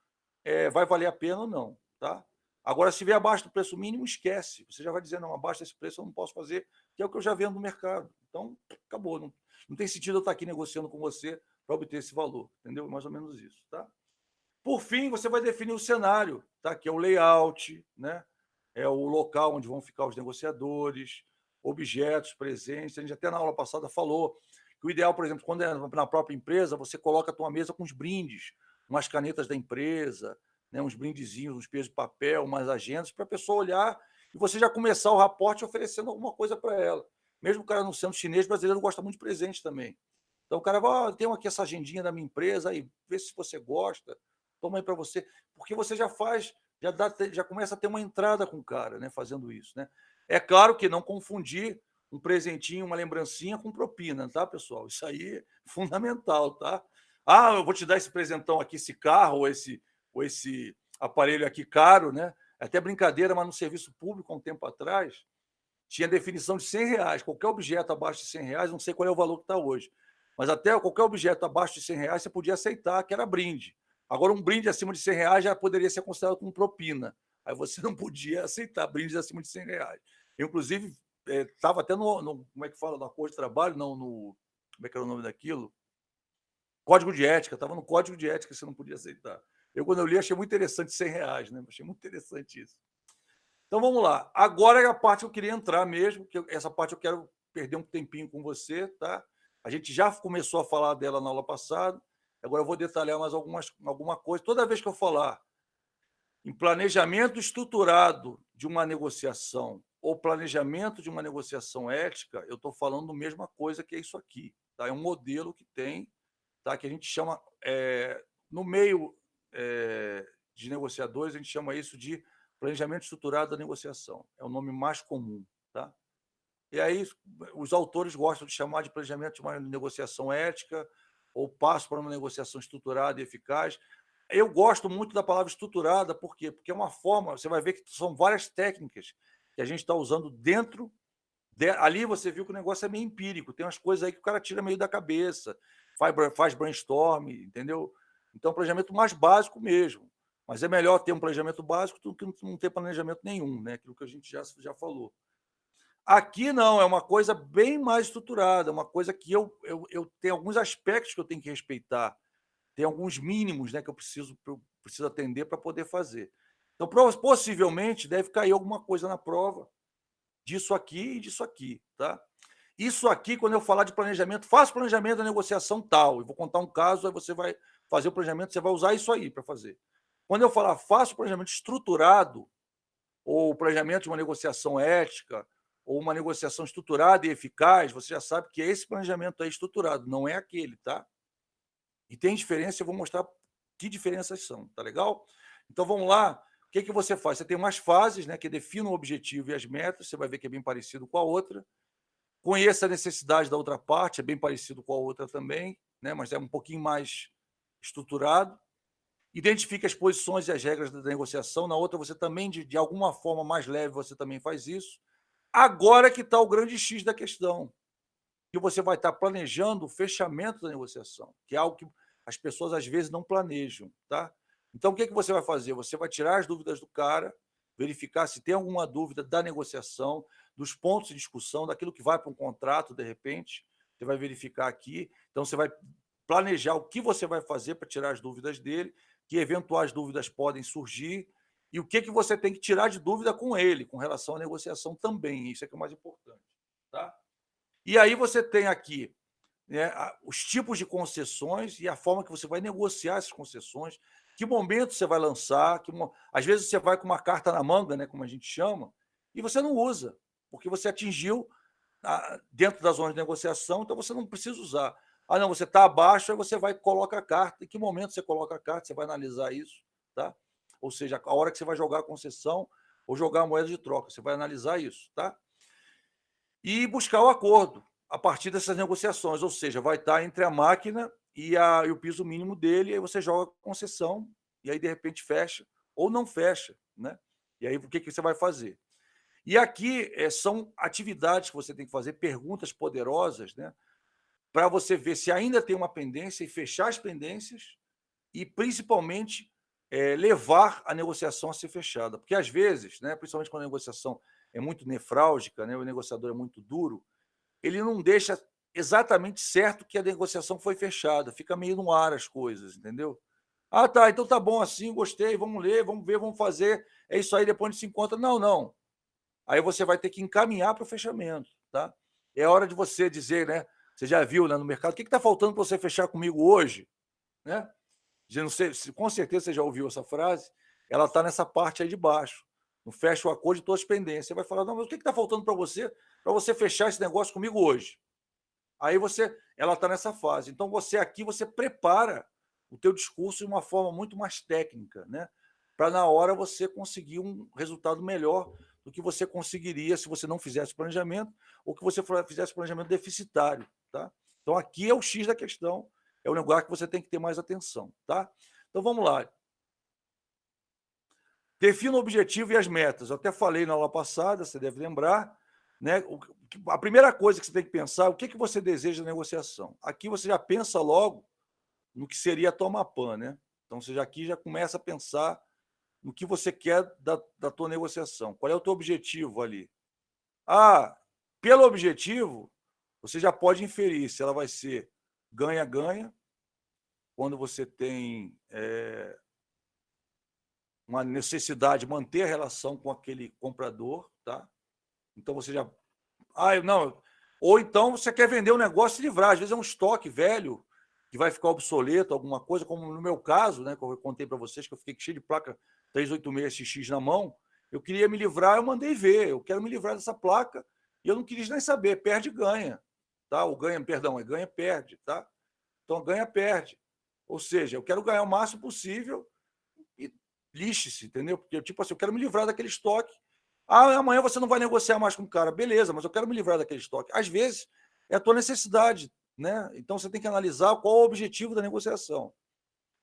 vai valer a pena ou não. Tá? Agora, se vier abaixo do preço mínimo, esquece. Você já vai dizer, não, abaixo desse preço eu não posso fazer, que é o que eu já vendo no mercado. Então, acabou. Não tem sentido eu estar aqui negociando com você para obter esse valor. Entendeu? Mais ou menos isso. Tá? Por fim, você vai definir o cenário, tá? Que é o layout, né? É o local onde vão ficar os negociadores, objetos presentes. A gente até na aula passada falou que o ideal, por exemplo, quando é na própria empresa, você coloca a tua mesa com os brindes, umas canetas da empresa, né? Uns brindezinhos, uns pesos de papel, umas agendas, para a pessoa olhar e você já começar o raporte oferecendo alguma coisa para ela. Mesmo o cara não sendo chinês, brasileiro gosta muito de presente também. Então o cara vai, tem aqui essa agendinha da minha empresa, aí vê se você gosta, toma aí para você, porque você já faz, já começa a ter uma entrada com o cara, né, fazendo isso, né? É claro que não confundir um presentinho, uma lembrancinha com propina, tá, pessoal? Isso aí é fundamental, tá? Ah, eu vou te dar esse presentão aqui, esse carro ou esse aparelho aqui caro, né? Até brincadeira, mas no serviço público, há um tempo atrás, tinha definição de R$100. Qualquer objeto abaixo de R$100, não sei qual é o valor que está hoje, mas até qualquer objeto abaixo de R$100 você podia aceitar que era brinde. Agora, um brinde acima de R$100 já poderia ser considerado como propina. Aí você não podia aceitar brindes acima de R$100. Eu, inclusive, estava até no. Como é que fala? No acordo de trabalho? Não, no. Como é que era o nome daquilo? Código de ética. Estava no código de ética que você não podia aceitar. Eu, quando eu li, achei muito interessante R$100, né? Achei muito interessante isso. Então, vamos lá. Agora é a parte que eu queria entrar mesmo, que essa parte eu quero perder um tempinho com você, tá? A gente já começou a falar dela na aula passada. Agora eu vou detalhar mais alguma coisa. Toda vez que eu falar em planejamento estruturado de uma negociação ou planejamento de uma negociação ética, eu estou falando a mesma coisa que é isso aqui. Tá? É um modelo que tem, tá? Que a gente chama, no meio de negociadores, a gente chama isso de planejamento estruturado da negociação. É o nome mais comum. Tá? E aí os autores gostam de chamar de planejamento de uma negociação ética ou passo para uma negociação estruturada e eficaz. Eu gosto muito da palavra estruturada, por quê? Porque é uma forma, você vai ver que são várias técnicas que a gente está usando dentro. Ali você viu que o negócio é meio empírico, tem umas coisas aí que o cara tira meio da cabeça, faz brainstorm, entendeu? Então, planejamento mais básico mesmo. Mas é melhor ter um planejamento básico do que não ter planejamento nenhum, né? Aquilo que a gente já falou. Aqui não, é uma coisa bem mais estruturada, uma coisa que eu tenho alguns aspectos que eu tenho que respeitar, tem alguns mínimos, né, que eu preciso atender para poder fazer. Então, possivelmente, deve cair alguma coisa na prova disso aqui e disso aqui. Tá? Isso aqui, quando eu falar de planejamento, faço planejamento da negociação tal, eu vou contar um caso, aí você vai fazer o planejamento, você vai usar isso aí para fazer. Quando eu falar faço planejamento estruturado, ou planejamento de uma negociação ética, ou uma negociação estruturada e eficaz, você já sabe que é esse planejamento aí estruturado, não é aquele, tá? E tem diferença, eu vou mostrar que diferenças são, tá legal? Então vamos lá. O que você faz? Você tem umas fases, né, que definem o objetivo e as metas, você vai ver que é bem parecido com a outra. Conheça a necessidade da outra parte, é bem parecido com a outra também, né, mas é um pouquinho mais estruturado. Identifique as posições e as regras da negociação. Na outra, você também, de alguma forma mais leve, você também faz isso. Agora que está o grande X da questão. que você vai estar planejando o fechamento da negociação, que é algo que as pessoas às vezes não planejam, tá? Então, o que você vai fazer? Você vai tirar as dúvidas do cara, verificar se tem alguma dúvida da negociação, dos pontos de discussão, daquilo que vai para um contrato, de repente, você vai verificar aqui. Então, você vai planejar o que você vai fazer para tirar as dúvidas dele, que eventuais dúvidas podem surgir, e o que você tem que tirar de dúvida com ele, com relação à negociação também. Isso é que é o mais importante. Tá? E aí você tem aqui, né, os tipos de concessões e a forma que você vai negociar essas concessões, que momento você vai lançar, às vezes você vai com uma carta na manga, né, como a gente chama, e você não usa, porque você atingiu dentro da zona de negociação, então você não precisa usar. Ah, não, você está abaixo, aí você vai e coloca a carta. Em que momento você coloca a carta? Você vai analisar isso, tá? Ou seja, a hora que você vai jogar a concessão ou jogar a moeda de troca, você vai analisar isso, tá? E buscar o acordo a partir dessas negociações, ou seja, vai estar entre a máquina e o piso mínimo dele, e aí você joga a concessão, e aí de repente fecha, ou não fecha, né? E aí o que você vai fazer? E aqui são atividades que você tem que fazer, perguntas poderosas, né? Para você ver se ainda tem uma pendência e fechar as pendências e, principalmente, levar a negociação a ser fechada. Porque, às vezes, né, principalmente quando a negociação é muito nefrálgica, né, o negociador é muito duro, ele não deixa exatamente certo que a negociação foi fechada, fica meio no ar as coisas, entendeu? Ah, tá, então tá bom assim, gostei, vamos ler, vamos ver, vamos fazer, é isso aí, depois a gente se encontra. Não, não. Aí você vai ter que encaminhar para o fechamento, tá? É hora de você dizer, né? Você já viu, né, no mercado, o que está faltando para você fechar comigo hoje? Né? Não sei, com certeza você já ouviu essa frase, ela está nessa parte aí de baixo. Não fecha o acordo de todas as pendências. Você vai falar, não, mas o que está faltando para você fechar esse negócio comigo hoje? Aí ela está nessa fase. Então, você prepara o teu discurso de uma forma muito mais técnica, né? Para na hora você conseguir um resultado melhor do que você conseguiria se você não fizesse planejamento ou que você fizesse planejamento deficitário, tá? Então, aqui é o X da questão, é o lugar que você tem que ter mais atenção, tá? Então, vamos lá. Defina o objetivo e as metas. Eu até falei na aula passada, você deve lembrar, né? A primeira coisa que você tem que pensar, o que você deseja na negociação. Aqui você já pensa logo no que seria a Tomapan, né? Então, você aqui já começa a pensar no que você quer da tua negociação. Qual é o teu objetivo ali? Pelo objetivo, você já pode inferir se ela vai ser ganha-ganha, quando você tem uma necessidade de manter a relação com aquele comprador, tá? Então você já... não. Ou então você quer vender um negócio e se livrar. Às vezes é um estoque velho que vai ficar obsoleto, alguma coisa, como no meu caso, né, que eu contei para vocês, que eu fiquei cheio de placa 386XX na mão. Eu queria me livrar, eu mandei ver. Eu quero me livrar dessa placa e eu não queria nem saber. Perde e ganha. Tá? O ganha, perdão, é ganha perde. Tá? Então, ganha perde. Ou seja, eu quero ganhar o máximo possível e lixe-se, entendeu? Porque, tipo assim, eu quero me livrar daquele estoque. Amanhã você não vai negociar mais com o cara. Beleza, mas eu quero me livrar daquele estoque. Às vezes, é a tua necessidade, né? Então, você tem que analisar qual é o objetivo da negociação.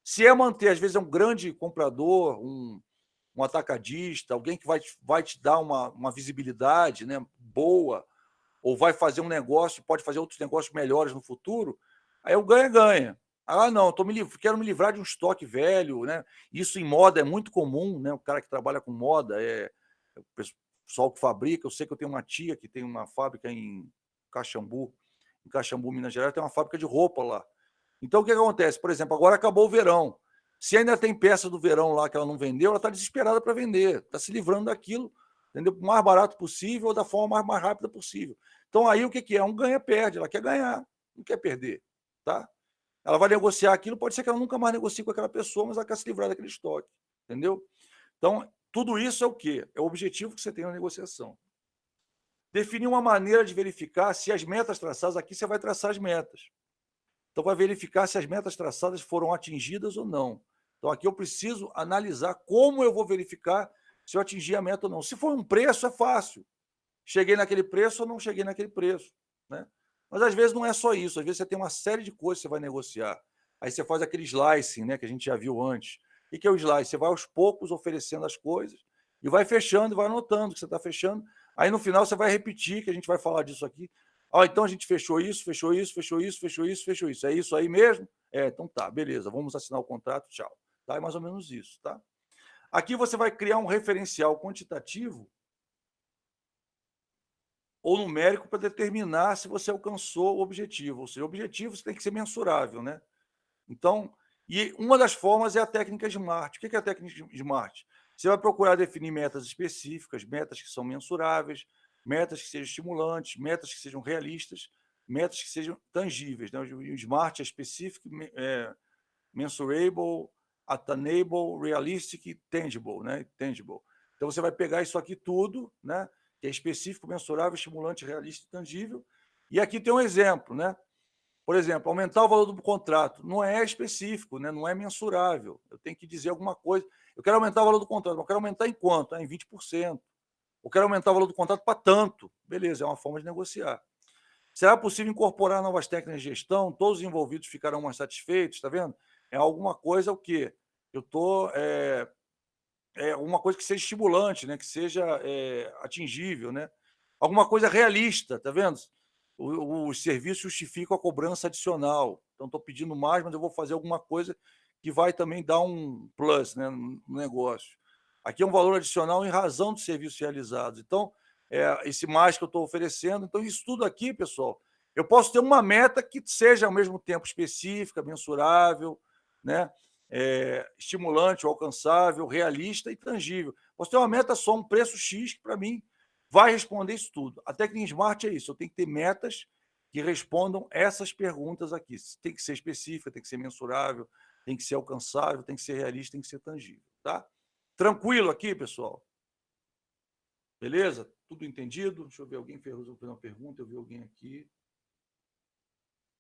Se é manter, às vezes, é um grande comprador, um atacadista, alguém que vai te dar uma visibilidade, né, boa, ou vai fazer um negócio, pode fazer outros negócios melhores no futuro, aí o ganha-ganha. Não, quero me livrar de um estoque velho, né? Isso em moda é muito comum, né? O cara que trabalha com moda, o pessoal que fabrica. Eu sei que eu tenho uma tia que tem uma fábrica em Caxambu, Minas Gerais, tem uma fábrica de roupa lá. Então, o que acontece? Por exemplo, agora acabou o verão. Se ainda tem peça do verão lá que ela não vendeu, ela está desesperada para vender, está se livrando daquilo, entendeu? O mais barato possível, da forma mais rápida possível. Então, aí o que é? Um ganha-perde, ela quer ganhar, não quer perder, tá? Ela vai negociar aquilo, pode ser que ela nunca mais negocie com aquela pessoa, mas ela quer se livrar daquele estoque, entendeu? Então, tudo isso é o quê? É o objetivo que você tem na negociação. Definir uma maneira de verificar se as metas traçadas, aqui você vai traçar as metas. Então, vai verificar se as metas traçadas foram atingidas ou não. Então, aqui eu preciso analisar como eu vou verificar se eu atingi a meta ou não. Se for um preço, é fácil. Cheguei naquele preço ou não cheguei naquele preço, né? Mas, às vezes, não é só isso. Às vezes, você tem uma série de coisas que você vai negociar. Aí você faz aquele slicing, né, que a gente já viu antes. O que é o slice? Você vai, aos poucos, oferecendo as coisas e vai fechando e vai anotando que você está fechando. Aí, no final, você vai repetir, que a gente vai falar disso aqui, Então a gente fechou isso, fechou isso, fechou isso, fechou isso, fechou isso. É isso aí mesmo? Então tá, beleza, vamos assinar o contrato, tchau. Tá? É mais ou menos isso, tá? Aqui você vai criar um referencial quantitativo ou numérico para determinar se você alcançou o objetivo. Ou seja, o objetivo você tem que ser mensurável, né? Então, e uma das formas é a técnica SMART. O que é a técnica SMART? Você vai procurar definir metas específicas, metas que são mensuráveis, metas que sejam estimulantes, metas que sejam realistas, metas que sejam tangíveis. Né? O SMART é específico, mensurable, attainable, realistic e tangible, né? Tangible. Então você vai pegar isso aqui tudo, né? Que é específico, mensurável, estimulante, realista e tangível. E aqui tem um exemplo, né? Por exemplo, aumentar o valor do contrato não é específico, né? Não é mensurável. Eu tenho que dizer alguma coisa. Eu quero aumentar o valor do contrato, mas eu quero aumentar em quanto? Em 20%. Eu quero aumentar o valor do contrato para tanto. Beleza, é uma forma de negociar. Será possível incorporar novas técnicas de gestão? Todos os envolvidos ficarão mais satisfeitos, está vendo? É alguma coisa o quê? Eu estou. Alguma coisa que seja estimulante, né? Que seja atingível, né? Alguma coisa realista, está vendo? Os serviços justificam a cobrança adicional. Então, estou pedindo mais, mas eu vou fazer alguma coisa que vai também dar um plus, né, no negócio. Aqui é um valor adicional em razão dos serviços realizados. Então, esse mais que eu estou oferecendo. Então, isso tudo aqui, pessoal, eu posso ter uma meta que seja, ao mesmo tempo, específica, mensurável, né, estimulante, alcançável, realista e tangível. Posso ter uma meta só, um preço X, que, para mim, vai responder isso tudo. A técnica SMART é isso, eu tenho que ter metas que respondam essas perguntas aqui. Tem que ser específica, tem que ser mensurável, tem que ser alcançável, tem que ser realista, tem que ser tangível. Tá? Tranquilo aqui, pessoal? Beleza? Tudo entendido? Deixa eu ver, alguém fez uma pergunta, eu vi alguém aqui.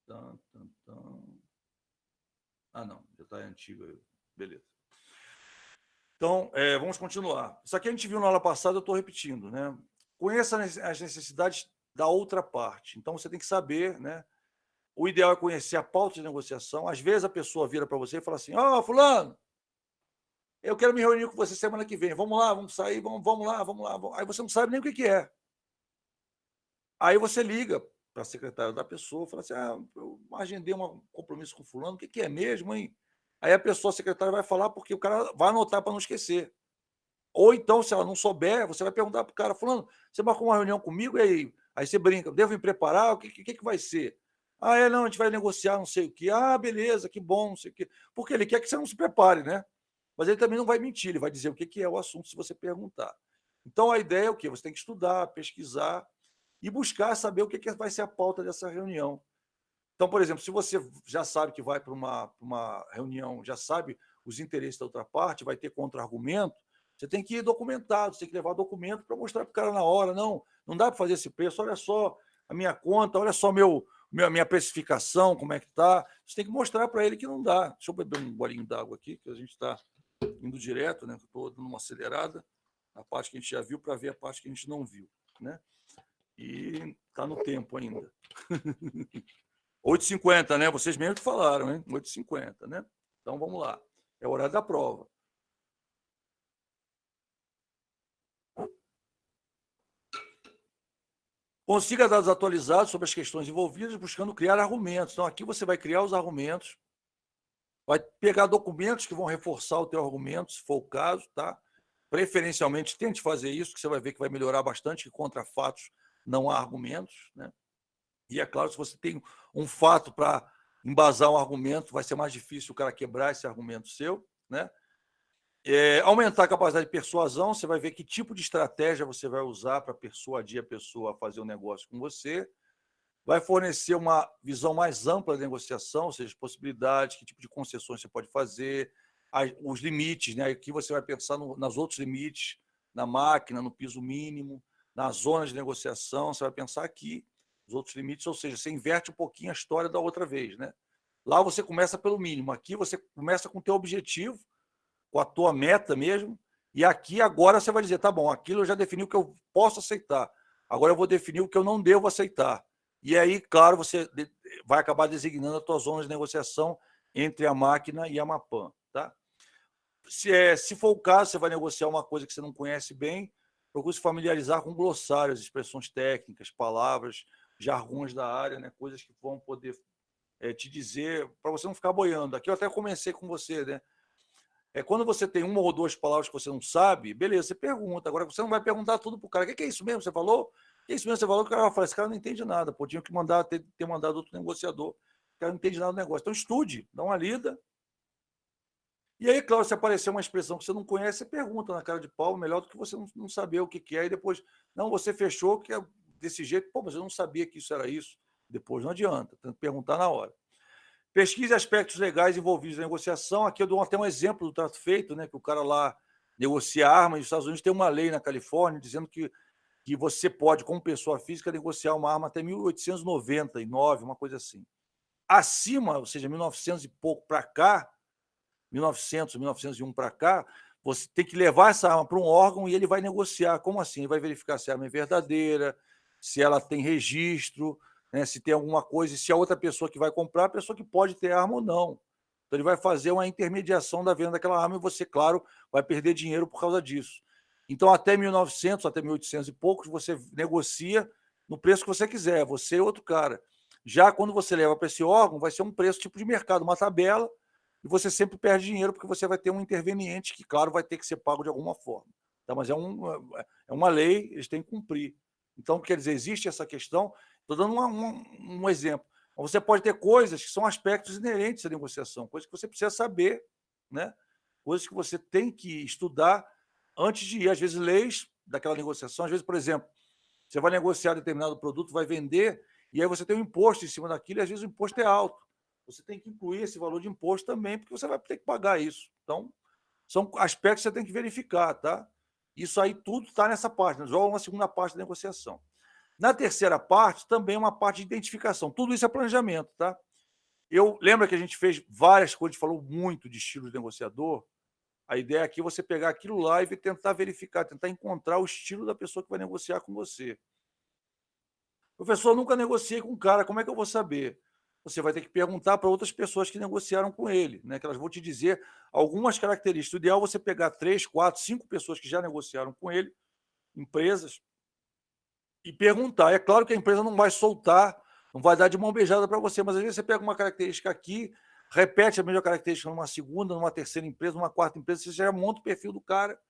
Não, já está antigo. Beleza. Então, vamos continuar. Isso aqui a gente viu na aula passada, eu estou repetindo, né? Conheça as necessidades da outra parte. Então, você tem que saber, né? O ideal é conhecer a pauta de negociação. Às vezes, a pessoa vira para você e fala assim, fulano, eu quero me reunir com você semana que vem. Vamos lá, vamos sair, vamos lá. Aí você não sabe nem o que é. Aí você liga para a secretária da pessoa e fala assim, eu agendei um compromisso com fulano, o que é mesmo, hein? Aí a pessoa, a secretária, vai falar porque o cara vai anotar para não esquecer. Ou então, se ela não souber, você vai perguntar para o cara, fulano, você marcou uma reunião comigo, e aí você brinca, devo me preparar? O que vai ser? Não, a gente vai negociar não sei o quê. Beleza, que bom, não sei o quê. Porque ele quer que você não se prepare, né? Mas ele também não vai mentir, ele vai dizer o que é o assunto se você perguntar. Então, a ideia é o quê? Você tem que estudar, pesquisar e buscar saber o que vai ser a pauta dessa reunião. Então, por exemplo, se você já sabe que vai para uma reunião, já sabe os interesses da outra parte, vai ter contra-argumento, você tem que ir documentado, você tem que levar documento para mostrar para o cara na hora. Não dá para fazer esse preço, olha só a minha conta, olha só minha precificação, como é que está. Você tem que mostrar para ele que não dá. Deixa eu beber um bolinho d'água aqui, que a gente está indo direto, né? Estou dando uma acelerada na parte que a gente já viu para ver a parte que a gente não viu, né? E está no tempo ainda. 8h50, né? Vocês mesmo que falaram, hein? 8h50, né? Então vamos lá. É o horário da prova. Consiga dados atualizados sobre as questões envolvidas, buscando criar argumentos. Então, aqui você vai criar os argumentos, vai pegar documentos que vão reforçar o teu argumento, se for o caso, tá? Preferencialmente, tente fazer isso, que você vai ver que vai melhorar bastante, que contra fatos não há argumentos, né? E, é claro, se você tem um fato para embasar um argumento, vai ser mais difícil o cara quebrar esse argumento seu, né? Aumentar a capacidade de persuasão, você vai ver que tipo de estratégia você vai usar para persuadir a pessoa a fazer um negócio com você. Vai fornecer uma visão mais ampla da negociação, ou seja, possibilidades, que tipo de concessões você pode fazer, os limites, né? Aqui você vai pensar nos outros limites, na máquina, no piso mínimo, nas zonas de negociação, você vai pensar aqui, os outros limites, ou seja, você inverte um pouquinho a história da outra vez, né? Lá você começa pelo mínimo, aqui você começa com o teu objetivo, com a tua meta mesmo, e aqui agora você vai dizer, tá bom, aquilo eu já defini o que eu posso aceitar, agora eu vou definir o que eu não devo aceitar. E aí, claro, você vai acabar designando a tua zona de negociação entre a máquina e a Mapan, tá? Se for o caso, você vai negociar uma coisa que você não conhece bem, procure se familiarizar com glossários, expressões técnicas, palavras, jargões da área, né? Coisas que vão poder te dizer, para você não ficar boiando. Aqui eu até comecei com você, né? Quando você tem uma ou duas palavras que você não sabe, beleza, você pergunta. Agora você não vai perguntar tudo para o cara. O que é isso mesmo que você falou? O que é isso mesmo que você falou? O cara vai falar, esse cara não entende nada. Pô, tinha que ter mandado outro negociador. O cara não entende nada do negócio. Então estude, dá uma lida. E aí, claro, se aparecer uma expressão que você não conhece, você pergunta na cara de pau, melhor do que você não saber o que é. E depois, não, você fechou que é desse jeito. Pô, mas eu não sabia que isso era isso. Depois não adianta, tem que perguntar na hora. Pesquise aspectos legais envolvidos na negociação. Aqui eu dou até um exemplo do trato feito, né? Que o cara lá negocia armas. Nos Estados Unidos tem uma lei na Califórnia dizendo que você pode, como pessoa física, negociar uma arma até 1899, uma coisa assim. Acima, ou seja, 1900 e pouco para cá, 1900, 1901 para cá, você tem que levar essa arma para um órgão e ele vai negociar. Como assim? Ele vai verificar se a arma é verdadeira, se ela tem registro, né, se tem alguma coisa, e se a outra pessoa que vai comprar, a pessoa que pode ter arma ou não. Então, ele vai fazer uma intermediação da venda daquela arma e você, claro, vai perder dinheiro por causa disso. Então, até 1900, até 1800 e poucos, você negocia no preço que você quiser, você e outro cara. Já quando você leva para esse órgão, vai ser um preço tipo de mercado, uma tabela, e você sempre perde dinheiro porque você vai ter um interveniente que, claro, vai ter que ser pago de alguma forma. Tá? Mas é uma lei, eles têm que cumprir. Então, quer dizer, existe essa questão. Estou dando um exemplo. Você pode ter coisas que são aspectos inerentes à negociação, coisas que você precisa saber, né? Coisas que você tem que estudar antes de ir. Às vezes, leis daquela negociação. Às vezes, por exemplo, você vai negociar determinado produto, vai vender, e aí você tem um imposto em cima daquilo, e às vezes o imposto é alto. Você tem que incluir esse valor de imposto também, porque você vai ter que pagar isso. Então, são aspectos que você tem que verificar, tá? Isso aí tudo está nessa parte, né? Joga uma segunda parte da negociação. Na terceira parte, também é uma parte de identificação. Tudo isso é planejamento, tá? Lembra que a gente fez várias coisas, falou muito de estilo de negociador. A ideia aqui é você pegar aquilo lá e tentar verificar, tentar encontrar o estilo da pessoa que vai negociar com você. Professor, eu nunca negociei com um cara, como é que eu vou saber? Você vai ter que perguntar para outras pessoas que negociaram com ele, né? Que elas vão te dizer algumas características. O ideal é você pegar 3, 4, 5 pessoas que já negociaram com ele, empresas, e perguntar. É claro que a empresa não vai soltar, não vai dar de mão beijada para você, mas às vezes você pega uma característica aqui, repete a mesma característica numa segunda, numa terceira empresa, numa quarta empresa, você já monta o perfil do cara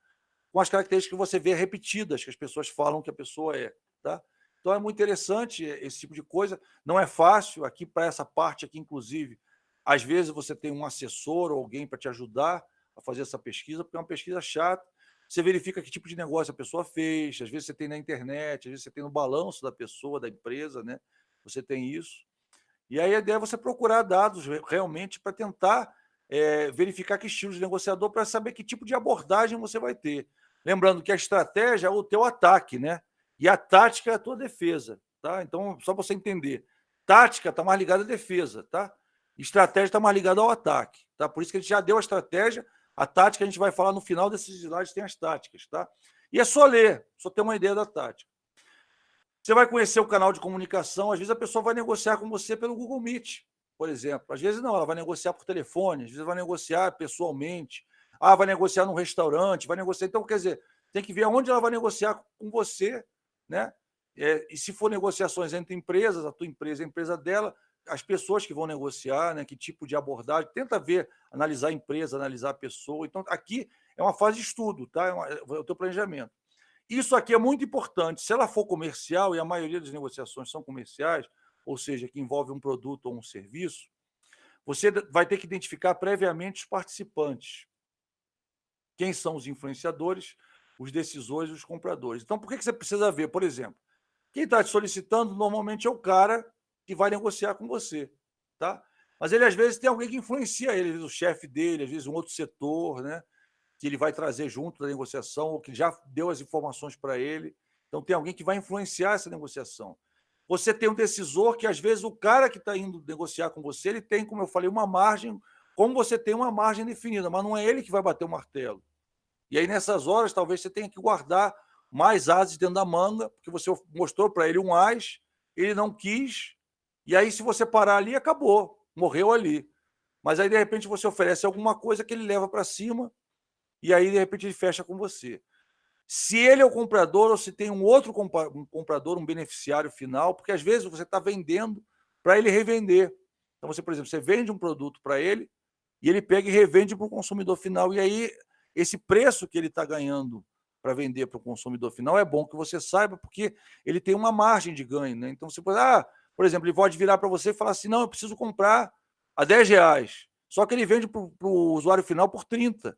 com as características que você vê repetidas, que as pessoas falam que a pessoa é, tá? Então é muito interessante esse tipo de coisa. Não é fácil aqui para essa parte aqui, inclusive. Às vezes você tem um assessor ou alguém para te ajudar a fazer essa pesquisa, porque é uma pesquisa chata. Você verifica que tipo de negócio a pessoa fez. Às vezes você tem na internet, às vezes você tem no balanço da pessoa, da empresa, né? Você tem isso. E aí a ideia é você procurar dados realmente para tentar verificar que estilo de negociador, para saber que tipo de abordagem você vai ter. Lembrando que a estratégia é o teu ataque, né? E a tática é a tua defesa, tá? Então, só para você entender, tática está mais ligada à defesa, tá? Estratégia está mais ligada ao ataque, tá? Por isso que a gente já deu a estratégia, a tática a gente vai falar no final desses slides, tem as táticas, tá? E é só ler, só ter uma ideia da tática. Você vai conhecer o canal de comunicação, às vezes a pessoa vai negociar com você pelo Google Meet, por exemplo. Às vezes não, ela vai negociar por telefone, às vezes vai negociar pessoalmente. Vai negociar num restaurante, vai negociar. Então, quer dizer, tem que ver aonde ela vai negociar com você, né? E se for negociações entre empresas, a tua empresa, a empresa dela, as pessoas que vão negociar, né? Que tipo de abordagem, tenta ver, analisar a empresa, analisar a pessoa. Então, aqui é uma fase de estudo, tá? É o teu planejamento. Isso aqui é muito importante. Se ela for comercial, e a maioria das negociações são comerciais, ou seja, que envolve um produto ou um serviço, você vai ter que identificar previamente os participantes. Quem são os influenciadores, os decisores e os compradores. Então, por que você precisa ver? Por exemplo, quem está te solicitando normalmente é o cara que vai negociar com você, tá? Mas ele, às vezes, tem alguém que influencia ele, às vezes o chefe dele, às vezes um outro setor, né? Que ele vai trazer junto da negociação, ou que já deu as informações para ele. Então, tem alguém que vai influenciar essa negociação. Você tem um decisor que, às vezes, o cara que está indo negociar com você, ele tem, como eu falei, uma margem, como você tem uma margem definida, mas não é ele que vai bater o martelo. E aí, nessas horas, talvez você tenha que guardar mais ases dentro da manga, porque você mostrou para ele um as, ele não quis, e aí, se você parar ali, acabou, morreu ali. Mas aí, de repente, você oferece alguma coisa que ele leva para cima, e aí, de repente, ele fecha com você. se ele é o comprador ou se tem um outro comprador, um beneficiário final, porque às vezes você está vendendo para ele revender. Então, você, por exemplo, você vende um produto para ele e ele pega e revende para o consumidor final. E aí, esse preço que ele está ganhando para vender para o consumidor final é bom que você saiba, porque ele tem uma margem de ganho. Né? Então, você pode, por exemplo, ele pode virar para você e falar assim: não, eu preciso comprar a R$10. Só que ele vende para o usuário final por 30.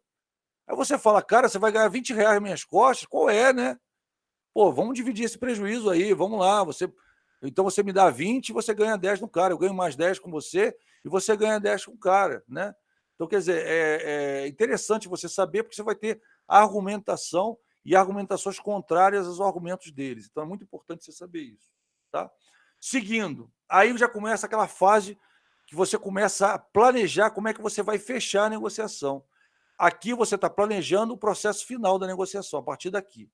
Aí você fala, cara, você vai ganhar R$20 nas minhas costas? Qual é, né? Pô, vamos dividir esse prejuízo aí, vamos lá. Então você me dá 20 e você ganha 10 no cara. Eu ganho mais 10 com você e você ganha 10 com o cara, né? Então, quer dizer, é interessante você saber, porque você vai ter argumentação e argumentações contrárias aos argumentos deles. Então é muito importante você saber isso. Tá? Seguindo, aí já começa aquela fase que você começa a planejar como é que você vai fechar a negociação. Aqui você está planejando o processo final da negociação, a partir daqui.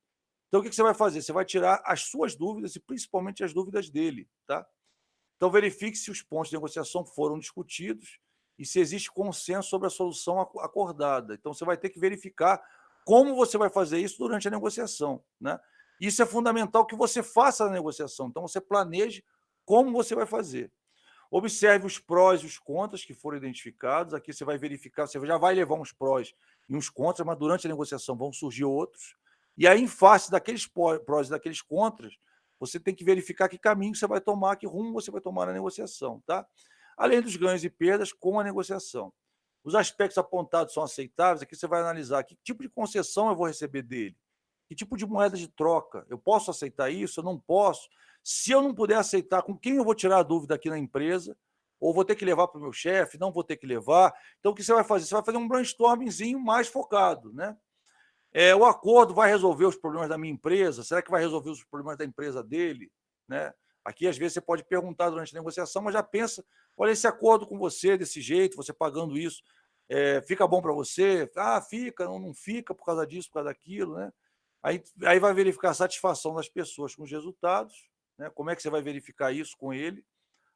Então, o que você vai fazer? Você vai tirar as suas dúvidas e principalmente as dúvidas dele. Tá? Então, verifique se os pontos de negociação foram discutidos e se existe consenso sobre a solução acordada. Então, você vai ter que verificar como você vai fazer isso durante a negociação. Né? Isso é fundamental que você faça a negociação. Então, você planeje como você vai fazer. Observe os prós e os contras que foram identificados. Aqui você vai verificar, você já vai levar uns prós e uns contras, mas durante a negociação vão surgir outros. E aí, em face daqueles prós e daqueles contras, você tem que verificar que caminho você vai tomar, que rumo você vai tomar na negociação. Tá? Além dos ganhos e perdas com a negociação. Os aspectos apontados são aceitáveis. Aqui você vai analisar que tipo de concessão eu vou receber dele, que tipo de moeda de troca. Eu posso aceitar isso? Eu não posso? Se eu não puder aceitar, com quem eu vou tirar a dúvida aqui na empresa? Ou vou ter que levar para o meu chefe? Não vou ter que levar. Então, o que você vai fazer? Você vai fazer um brainstormingzinho mais focado. Né? O acordo vai resolver os problemas da minha empresa? Será que vai resolver os problemas da empresa dele? Né? Aqui, às vezes, você pode perguntar durante a negociação, mas já pensa, olha, esse acordo com você, desse jeito, você pagando isso, fica bom para você? Fica, não fica por causa disso, por causa daquilo. Né? Aí vai verificar a satisfação das pessoas com os resultados. Né? Como é que você vai verificar isso com ele?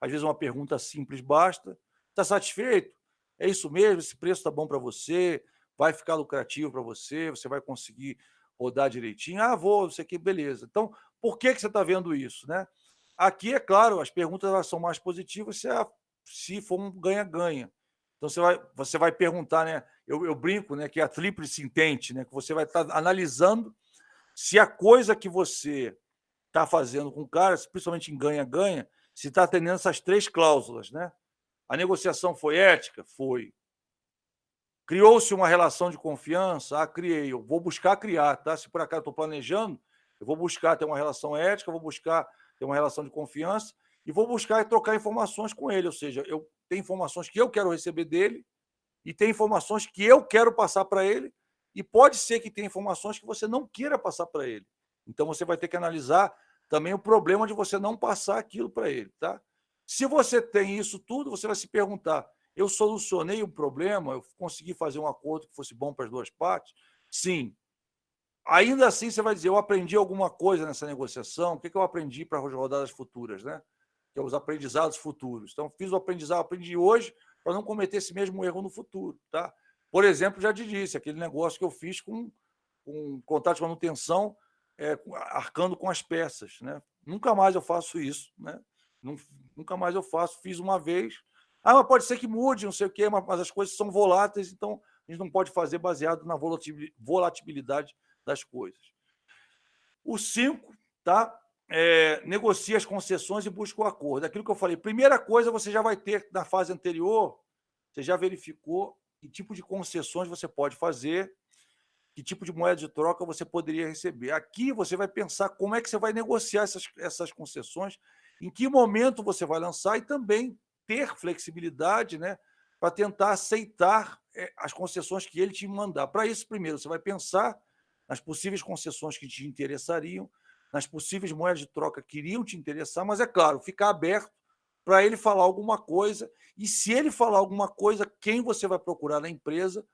Às vezes uma pergunta simples basta. Está satisfeito? É isso mesmo? Esse preço está bom para você? Vai ficar lucrativo para você? Você vai conseguir rodar direitinho? Vou, isso aqui, beleza. Então, por que você está vendo isso? Né? Aqui, é claro, as perguntas elas são mais positivas se for um ganha-ganha. Então, você vai perguntar, né? Eu brinco, né, que é a tríplice intente, né? Que você vai estar analisando se a coisa que você está fazendo com o cara, principalmente em ganha-ganha, se está atendendo essas 3 cláusulas. Né? A negociação foi ética? Foi. Criou-se uma relação de confiança? Criei. Eu vou buscar criar. Tá? Se por acaso estou planejando, eu vou buscar ter uma relação ética, vou buscar ter uma relação de confiança e vou buscar trocar informações com ele. Ou seja, eu tenho informações que eu quero receber dele e tem informações que eu quero passar para ele e pode ser que tenha informações que você não queira passar para ele. Então, você vai ter que analisar também o problema de você não passar aquilo para ele. Tá? Se você tem isso tudo, você vai se perguntar, eu solucionei um problema, eu consegui fazer um acordo que fosse bom para as duas partes? Sim. Ainda assim, você vai dizer, eu aprendi alguma coisa nessa negociação, o que eu aprendi para as rodadas futuras? Né? Que é os aprendizados futuros. Então, fiz o aprendizado, aprendi hoje para não cometer esse mesmo erro no futuro. Tá? Por exemplo, já te disse, aquele negócio que eu fiz com contrato de manutenção, arcando com as peças. Né? Nunca mais eu faço isso. Né? Nunca mais eu faço. Fiz uma vez. Mas pode ser que mude, não sei o quê, mas as coisas são voláteis, então a gente não pode fazer baseado na volatilidade das coisas. O 5, tá? Negocia as concessões e busca o acordo. Aquilo que eu falei, primeira coisa, você já vai ter na fase anterior, você já verificou que tipo de concessões você pode fazer, que tipo de moeda de troca você poderia receber. Aqui você vai pensar como é que você vai negociar essas concessões, em que momento você vai lançar e também ter flexibilidade, né, para tentar aceitar as concessões que ele te mandar. Para isso, primeiro, você vai pensar nas possíveis concessões que te interessariam, nas possíveis moedas de troca que iriam te interessar, mas, é claro, ficar aberto para ele falar alguma coisa, e se ele falar alguma coisa, quem você vai procurar na empresa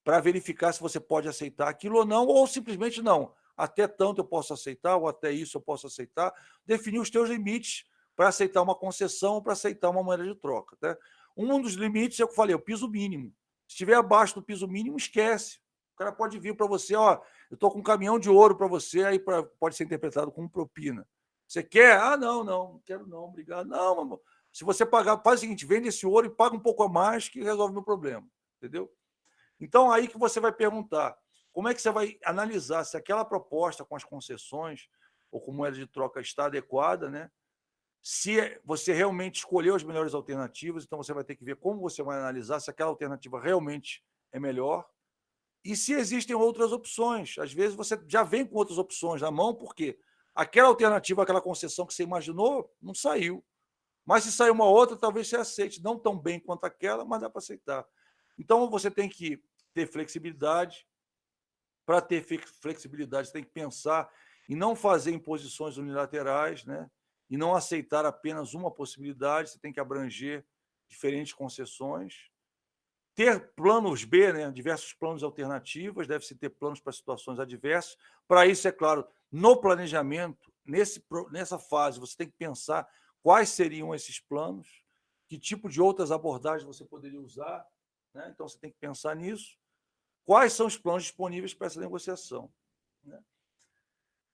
para verificar se você pode aceitar aquilo ou não, ou simplesmente não. Até tanto eu posso aceitar, ou até isso eu posso aceitar. Definir os teus limites para aceitar uma concessão ou para aceitar uma moeda de troca. Tá? Um dos limites é o que eu falei, o piso mínimo. Se estiver abaixo do piso mínimo, esquece. O cara pode vir para você, ó, eu estou com um caminhão de ouro para você, aí pode ser interpretado como propina. Você quer? Ah, não quero não, obrigado. Não, amor. Se você pagar, faz o seguinte, vende esse ouro e paga um pouco a mais que resolve o meu problema, entendeu? Então, aí que você vai perguntar, como é que você vai analisar se aquela proposta com as concessões ou com moeda de troca está adequada, né? Se você realmente escolheu as melhores alternativas, então você vai ter que ver como você vai analisar se aquela alternativa realmente é melhor e se existem outras opções. Às vezes você já vem com outras opções na mão, porque aquela alternativa, aquela concessão que você imaginou, não saiu. Mas se sair uma outra, talvez você aceite, não tão bem quanto aquela, mas dá para aceitar. Então você tem que ter flexibilidade. Para ter flexibilidade, você tem que pensar em não fazer imposições unilaterais, né? E não aceitar apenas uma possibilidade, você tem que abranger diferentes concessões. Ter planos B, né? Diversos planos alternativos, deve-se ter planos para situações adversas. Para isso, é claro, no planejamento, nessa fase, você tem que pensar quais seriam esses planos, que tipo de outras abordagens você poderia usar, né? Então, você tem que pensar nisso. Quais são os planos disponíveis para essa negociação, né?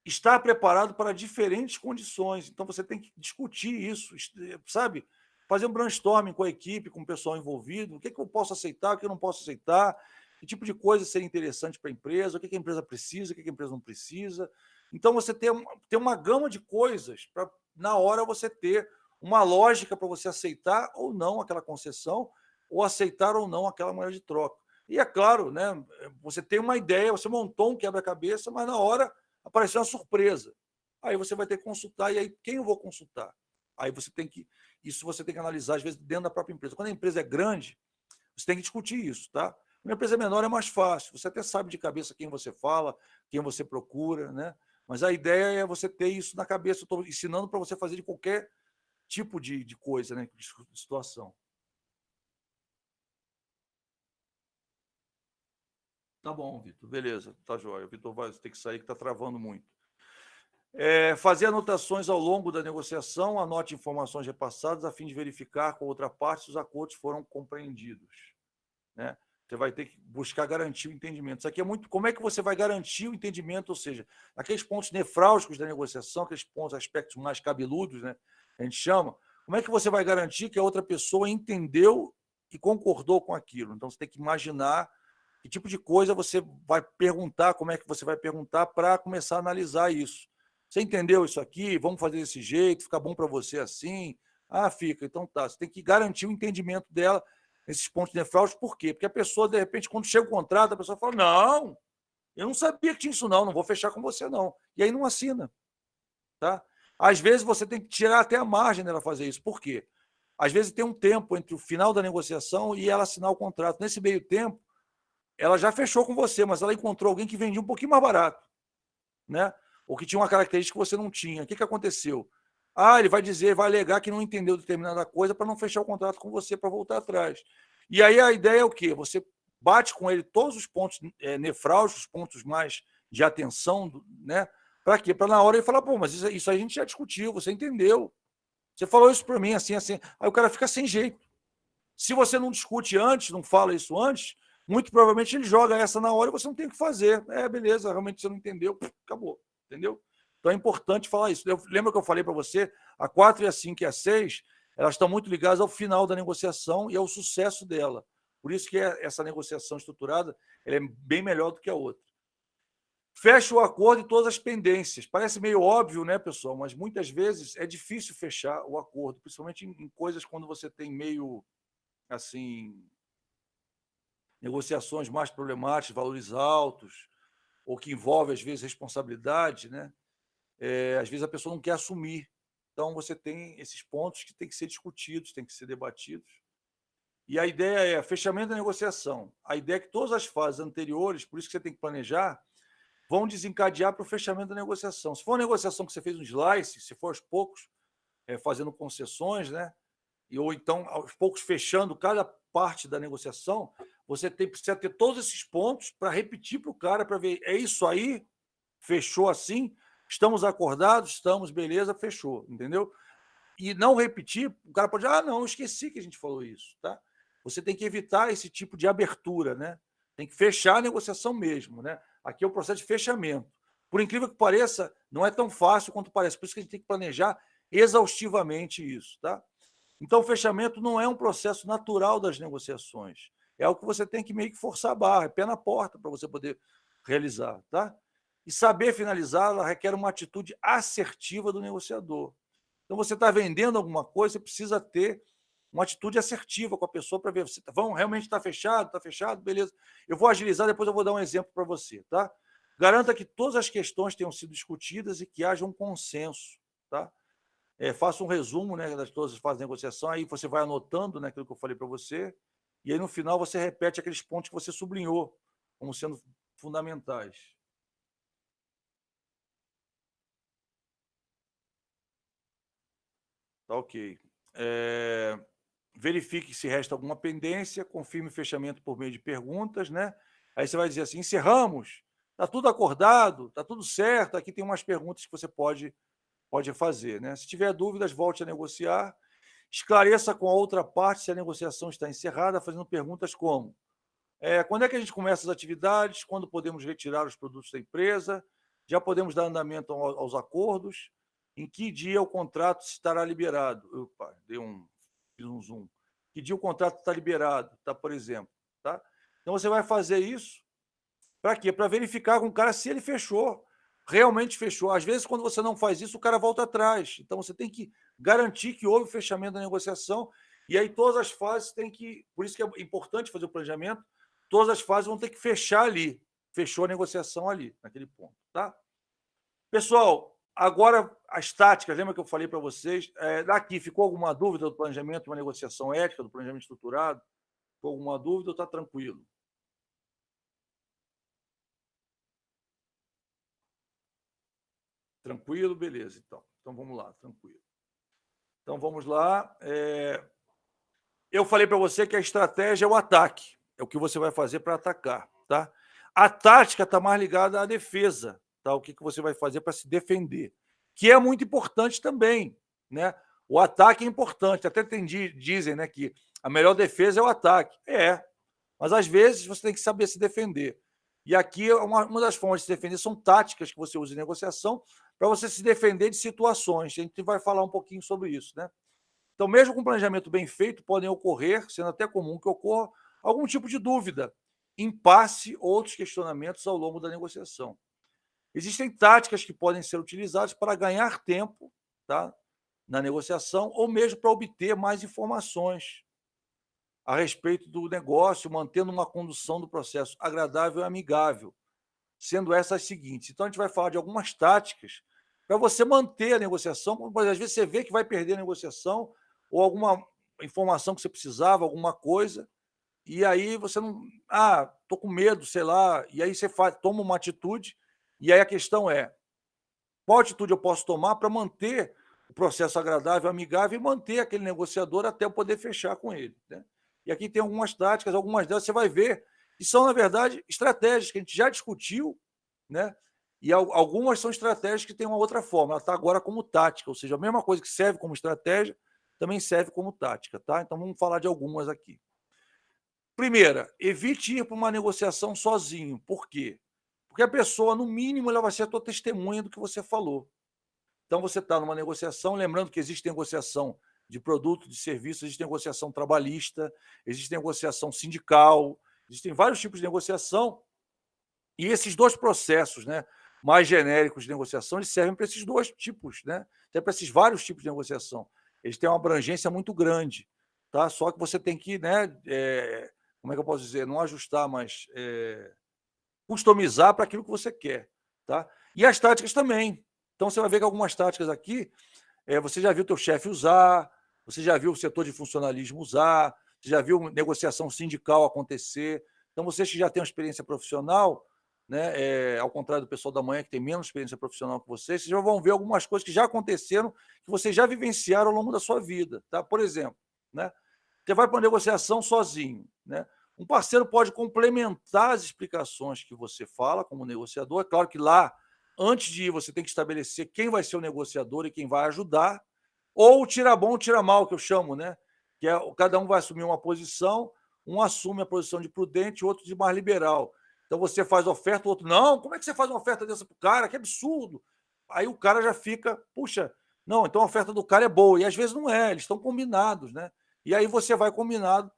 Estar preparado para diferentes condições. Então, você tem que discutir isso, sabe? Fazer um brainstorming com a equipe, com o pessoal envolvido. O que eu posso aceitar, o que eu não posso aceitar, que tipo de coisa seria interessante para a empresa, o que a empresa precisa, o que a empresa não precisa. Então, você tem uma gama de coisas para, na hora, você ter uma lógica para você aceitar ou não aquela concessão, ou aceitar ou não aquela moeda de troca. E é claro, né, você tem uma ideia, você montou um quebra-cabeça, mas na hora apareceu uma surpresa. Aí você vai ter que consultar, e aí quem eu vou consultar? Aí isso você tem que analisar, às vezes, dentro da própria empresa. Quando a empresa é grande, você tem que discutir isso, tá? Uma empresa menor é mais fácil, você até sabe de cabeça quem você fala, quem você procura, né? Mas a ideia é você ter isso na cabeça. Eu estou ensinando para você fazer de qualquer tipo de coisa, né? De situação. Tá bom, Vitor. Beleza, tá joia. O Vitor vai ter que sair, que está travando muito. Fazer anotações ao longo da negociação, anote informações repassadas a fim de verificar com a outra parte se os acordos foram compreendidos, né? Você vai ter que buscar garantir o entendimento. Isso aqui é muito. Como é que você vai garantir o entendimento? Ou seja, aqueles pontos nefrálgicos da negociação, aqueles pontos, aspectos mais cabeludos, né? A gente chama. Como é que você vai garantir que a outra pessoa entendeu e concordou com aquilo? Então, você tem que imaginar que tipo de coisa você vai perguntar, como é que você vai perguntar para começar a analisar isso. Você entendeu isso aqui? Vamos fazer desse jeito? Fica bom para você assim? Ah, fica. Então tá. Você tem que garantir o entendimento dela nesses pontos nefrálgicos. Por quê? Porque a pessoa, de repente, quando chega o contrato, a pessoa fala: não, eu não sabia que tinha isso, não vou fechar com você, não. E aí não assina. Tá? Às vezes você tem que tirar até a margem dela fazer isso. Por quê? Às vezes tem um tempo entre o final da negociação e ela assinar o contrato. Nesse meio tempo, ela já fechou com você, mas ela encontrou alguém que vendia um pouquinho mais barato, né? Ou que tinha uma característica que você não tinha. O que aconteceu? Ele vai dizer, vai alegar que não entendeu determinada coisa para não fechar o contrato com você, para voltar atrás. E aí a ideia é o quê? Você bate com ele todos os pontos nefrálgicos, os pontos mais de atenção, né? Para quê? Para na hora ele falar: pô, mas isso a gente já discutiu, você entendeu. Você falou isso para mim, assim, assim. Aí o cara fica sem jeito. Se você não discute antes, não fala isso antes, muito provavelmente ele joga essa na hora e você não tem o que fazer. Beleza, realmente você não entendeu, acabou, entendeu? Então é importante falar isso. Lembra que eu falei para você, a 4 e a 5 e a 6, elas estão muito ligadas ao final da negociação e ao sucesso dela. Por isso que essa negociação estruturada ela é bem melhor do que a outra. Fecha o acordo e todas as pendências. Parece meio óbvio, né, pessoal? Mas muitas vezes é difícil fechar o acordo, principalmente em coisas quando você tem meio, assim, negociações mais problemáticas, valores altos, ou que envolve, às vezes, responsabilidade, né? Às vezes a pessoa não quer assumir. Então, você tem esses pontos que têm que ser discutidos, têm que ser debatidos. E a ideia é fechamento da negociação. A ideia é que todas as fases anteriores, por isso que você tem que planejar, vão desencadear para o fechamento da negociação. Se for uma negociação que você fez um slice, se for aos poucos, fazendo concessões, né? Ou então, aos poucos, fechando cada parte da negociação, você precisa ter todos esses pontos para repetir para o cara, para ver, é isso aí? Fechou assim? Estamos acordados? Estamos, beleza, fechou, entendeu? E não repetir, o cara pode não, eu esqueci que a gente falou isso, tá? Você tem que evitar esse tipo de abertura, né? Tem que fechar a negociação mesmo, né? Aqui é o processo de fechamento. Por incrível que pareça, não é tão fácil quanto parece. Por isso que a gente tem que planejar exaustivamente isso, tá? Então, o fechamento não é um processo natural das negociações. É algo que você tem que meio que forçar a barra, é pé na porta para você poder realizar, tá? E saber finalizá-la requer uma atitude assertiva do negociador. Então, você está vendendo alguma coisa, você precisa ter uma atitude assertiva com a pessoa para ver, realmente está fechado, beleza. Eu vou agilizar, depois eu vou dar um exemplo para você, tá? Garanta que todas as questões tenham sido discutidas e que haja um consenso, tá? Faça um resumo, né, das todas as fases de negociação, aí você vai anotando, né, aquilo que eu falei para você, e aí no final você repete aqueles pontos que você sublinhou como sendo fundamentais. Tá ok. Verifique se resta alguma pendência, confirme o fechamento por meio de perguntas, né? Aí você vai dizer assim: encerramos, está tudo acordado, está tudo certo. Aqui tem umas perguntas que você pode fazer, né? Se tiver dúvidas, volte a negociar. Esclareça com a outra parte se a negociação está encerrada, fazendo perguntas como: quando é que a gente começa as atividades? Quando podemos retirar os produtos da empresa? Já podemos dar andamento aos acordos? Em que dia o contrato estará liberado? Opa, fiz um zoom. Que dia o contrato está liberado, tá, por exemplo. Tá? Então, você vai fazer isso para quê? Para verificar com o cara se ele fechou, realmente fechou. Às vezes, quando você não faz isso, o cara volta atrás. Então, você tem que garantir que houve o fechamento da negociação e aí todas as fases têm que... Por isso que é importante fazer o planejamento, todas as fases vão ter que fechar ali. Fechou a negociação ali, naquele ponto. Tá? Pessoal, agora as táticas, lembra que eu falei para vocês? Daqui, ficou alguma dúvida do planejamento, uma negociação ética, do planejamento estruturado? Ficou alguma dúvida ou está tranquilo? Tranquilo? Beleza, então. Então vamos lá, tranquilo. Então vamos lá. Eu falei para você que a estratégia é o ataque, é o que você vai fazer para atacar, tá? A tática está mais ligada à defesa, tá? O que você vai fazer para se defender, que é muito importante também, né? O ataque é importante, até dizem, né, que a melhor defesa é o ataque. Mas às vezes você tem que saber se defender. E aqui uma das formas de se defender são táticas que você usa em negociação para você se defender de situações. A gente vai falar um pouquinho sobre isso, né? Então, mesmo com planejamento bem feito, podem ocorrer, sendo até comum que ocorra, algum tipo de dúvida, impasse ou outros questionamentos ao longo da negociação. Existem táticas que podem ser utilizadas para ganhar tempo, tá, na negociação ou mesmo para obter mais informações a respeito do negócio, mantendo uma condução do processo agradável e amigável, sendo essas as seguintes. Então, a gente vai falar de algumas táticas para você manter a negociação, porque às vezes você vê que vai perder a negociação ou alguma informação que você precisava, alguma coisa, e aí você não... estou com medo, sei lá, e aí você toma uma atitude, e aí a questão é: qual atitude eu posso tomar para manter o processo agradável, amigável e manter aquele negociador até eu poder fechar com ele, né? E aqui tem algumas táticas, algumas delas você vai ver que são, na verdade, estratégias que a gente já discutiu, né? E algumas são estratégias que têm uma outra forma, ela está agora como tática, ou seja, a mesma coisa que serve como estratégia também serve como tática, tá? Então vamos falar de algumas aqui. Primeira, evite ir para uma negociação sozinho. Por quê? Porque a pessoa, no mínimo, ela vai ser a tua testemunha do que você falou. Então, você está numa negociação, lembrando que existe negociação de produto, de serviço, existe negociação trabalhista, existe negociação sindical, existem vários tipos de negociação, e esses dois processos, né, mais genéricos de negociação, eles servem para esses dois tipos, né, até para esses vários tipos de negociação. Eles têm uma abrangência muito grande, tá? Só que você tem que, né, como é que eu posso dizer, não ajustar, mas customizar para aquilo que você quer, tá? E as táticas também. Então, você vai ver que algumas táticas aqui, você já viu o teu chefe usar, você já viu o setor de funcionalismo usar, você já viu negociação sindical acontecer. Então, vocês que já têm uma experiência profissional, né, ao contrário do pessoal da manhã, que tem menos experiência profissional que vocês já vão ver algumas coisas que já aconteceram, que vocês já vivenciaram ao longo da sua vida. Tá? Por exemplo, né, você vai para uma negociação sozinho, né? Um parceiro pode complementar as explicações que você fala como negociador. É claro que lá, antes de ir, você tem que estabelecer quem vai ser o negociador e quem vai ajudar, ou tira bom, tira mal, que eu chamo, né? Que cada um vai assumir uma posição, um assume a posição de prudente, outro de mais liberal. Então você faz oferta, o outro, não, como é que você faz uma oferta dessa para o cara? Que absurdo. Aí o cara já fica, puxa, não, então a oferta do cara é boa. E às vezes não é, eles estão combinados, né? E aí você vai combinado.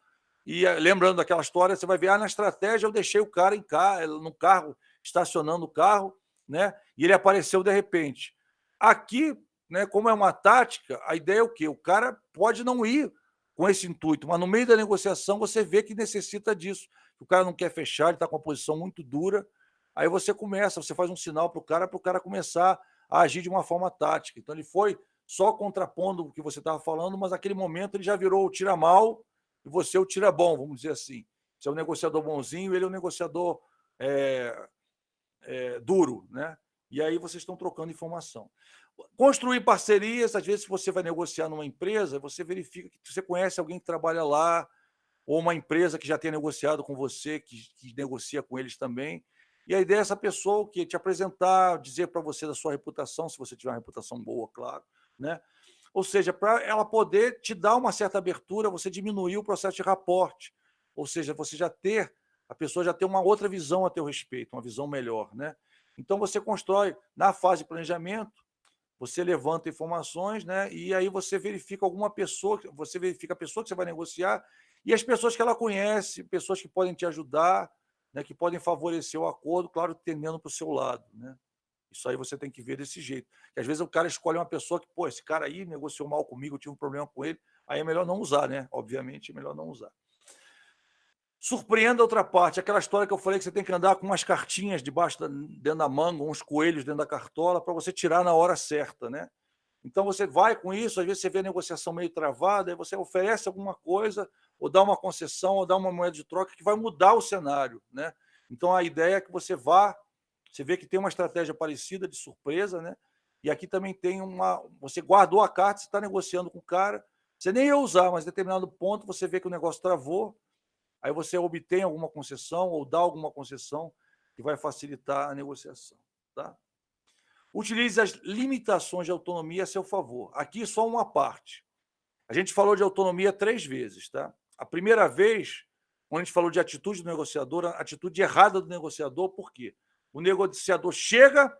E lembrando daquela história, você vai ver, na estratégia eu deixei o cara no carro, estacionando o carro, né? E ele apareceu de repente. Aqui, né, como é uma tática, a ideia é o quê? O cara pode não ir com esse intuito, mas no meio da negociação você vê que necessita disso. O cara não quer fechar, ele está com uma posição muito dura. Aí você faz um sinal para o cara começar a agir de uma forma tática. Então ele foi só contrapondo o que você estava falando, mas naquele momento ele já virou o tira-mal e você o tira-bom, vamos dizer assim. Você é um negociador bonzinho, ele é um negociador duro, né? E aí vocês estão trocando informação. Construir parcerias, às vezes, se você vai negociar numa empresa, você verifica que você conhece alguém que trabalha lá, ou uma empresa que já tenha negociado com você, que negocia com eles também. E a ideia é essa pessoa que te apresentar, dizer para você da sua reputação, se você tiver uma reputação boa, claro, né? Ou seja, para ela poder te dar uma certa abertura, você diminuir o processo de raporte. Ou seja, a pessoa já ter uma outra visão a teu respeito, uma visão melhor, né? Então você constrói na fase de planejamento, você levanta informações, né? E aí você verifica alguma pessoa, você verifica a pessoa que você vai negociar e as pessoas que ela conhece, pessoas que podem te ajudar, né? Que podem favorecer o acordo, claro, tendendo para o seu lado, né? Isso aí você tem que ver desse jeito. Porque às vezes o cara escolhe uma pessoa que, pô, esse cara aí negociou mal comigo, eu tive um problema com ele, aí é melhor não usar, né? Obviamente, é melhor não usar. Surpreenda a outra parte, aquela história que eu falei que você tem que andar com umas cartinhas dentro da manga, uns coelhos dentro da cartola, para você tirar na hora certa, né? Então você vai com isso, às vezes você vê a negociação meio travada, aí você oferece alguma coisa, ou dá uma concessão, ou dá uma moeda de troca que vai mudar o cenário, né? Então a ideia é que você vê que tem uma estratégia parecida de surpresa, né? E aqui também tem você guardou a carta, você está negociando com o cara, você nem ia usar, mas em determinado ponto você vê que o negócio travou, aí você obtém alguma concessão ou dá alguma concessão que vai facilitar a negociação, tá? Utilize as limitações de autonomia a seu favor. Aqui só uma parte. A gente falou de autonomia 3 vezes, tá? A primeira vez, quando a gente falou de atitude do negociador, a atitude errada do negociador, por quê? O negociador chega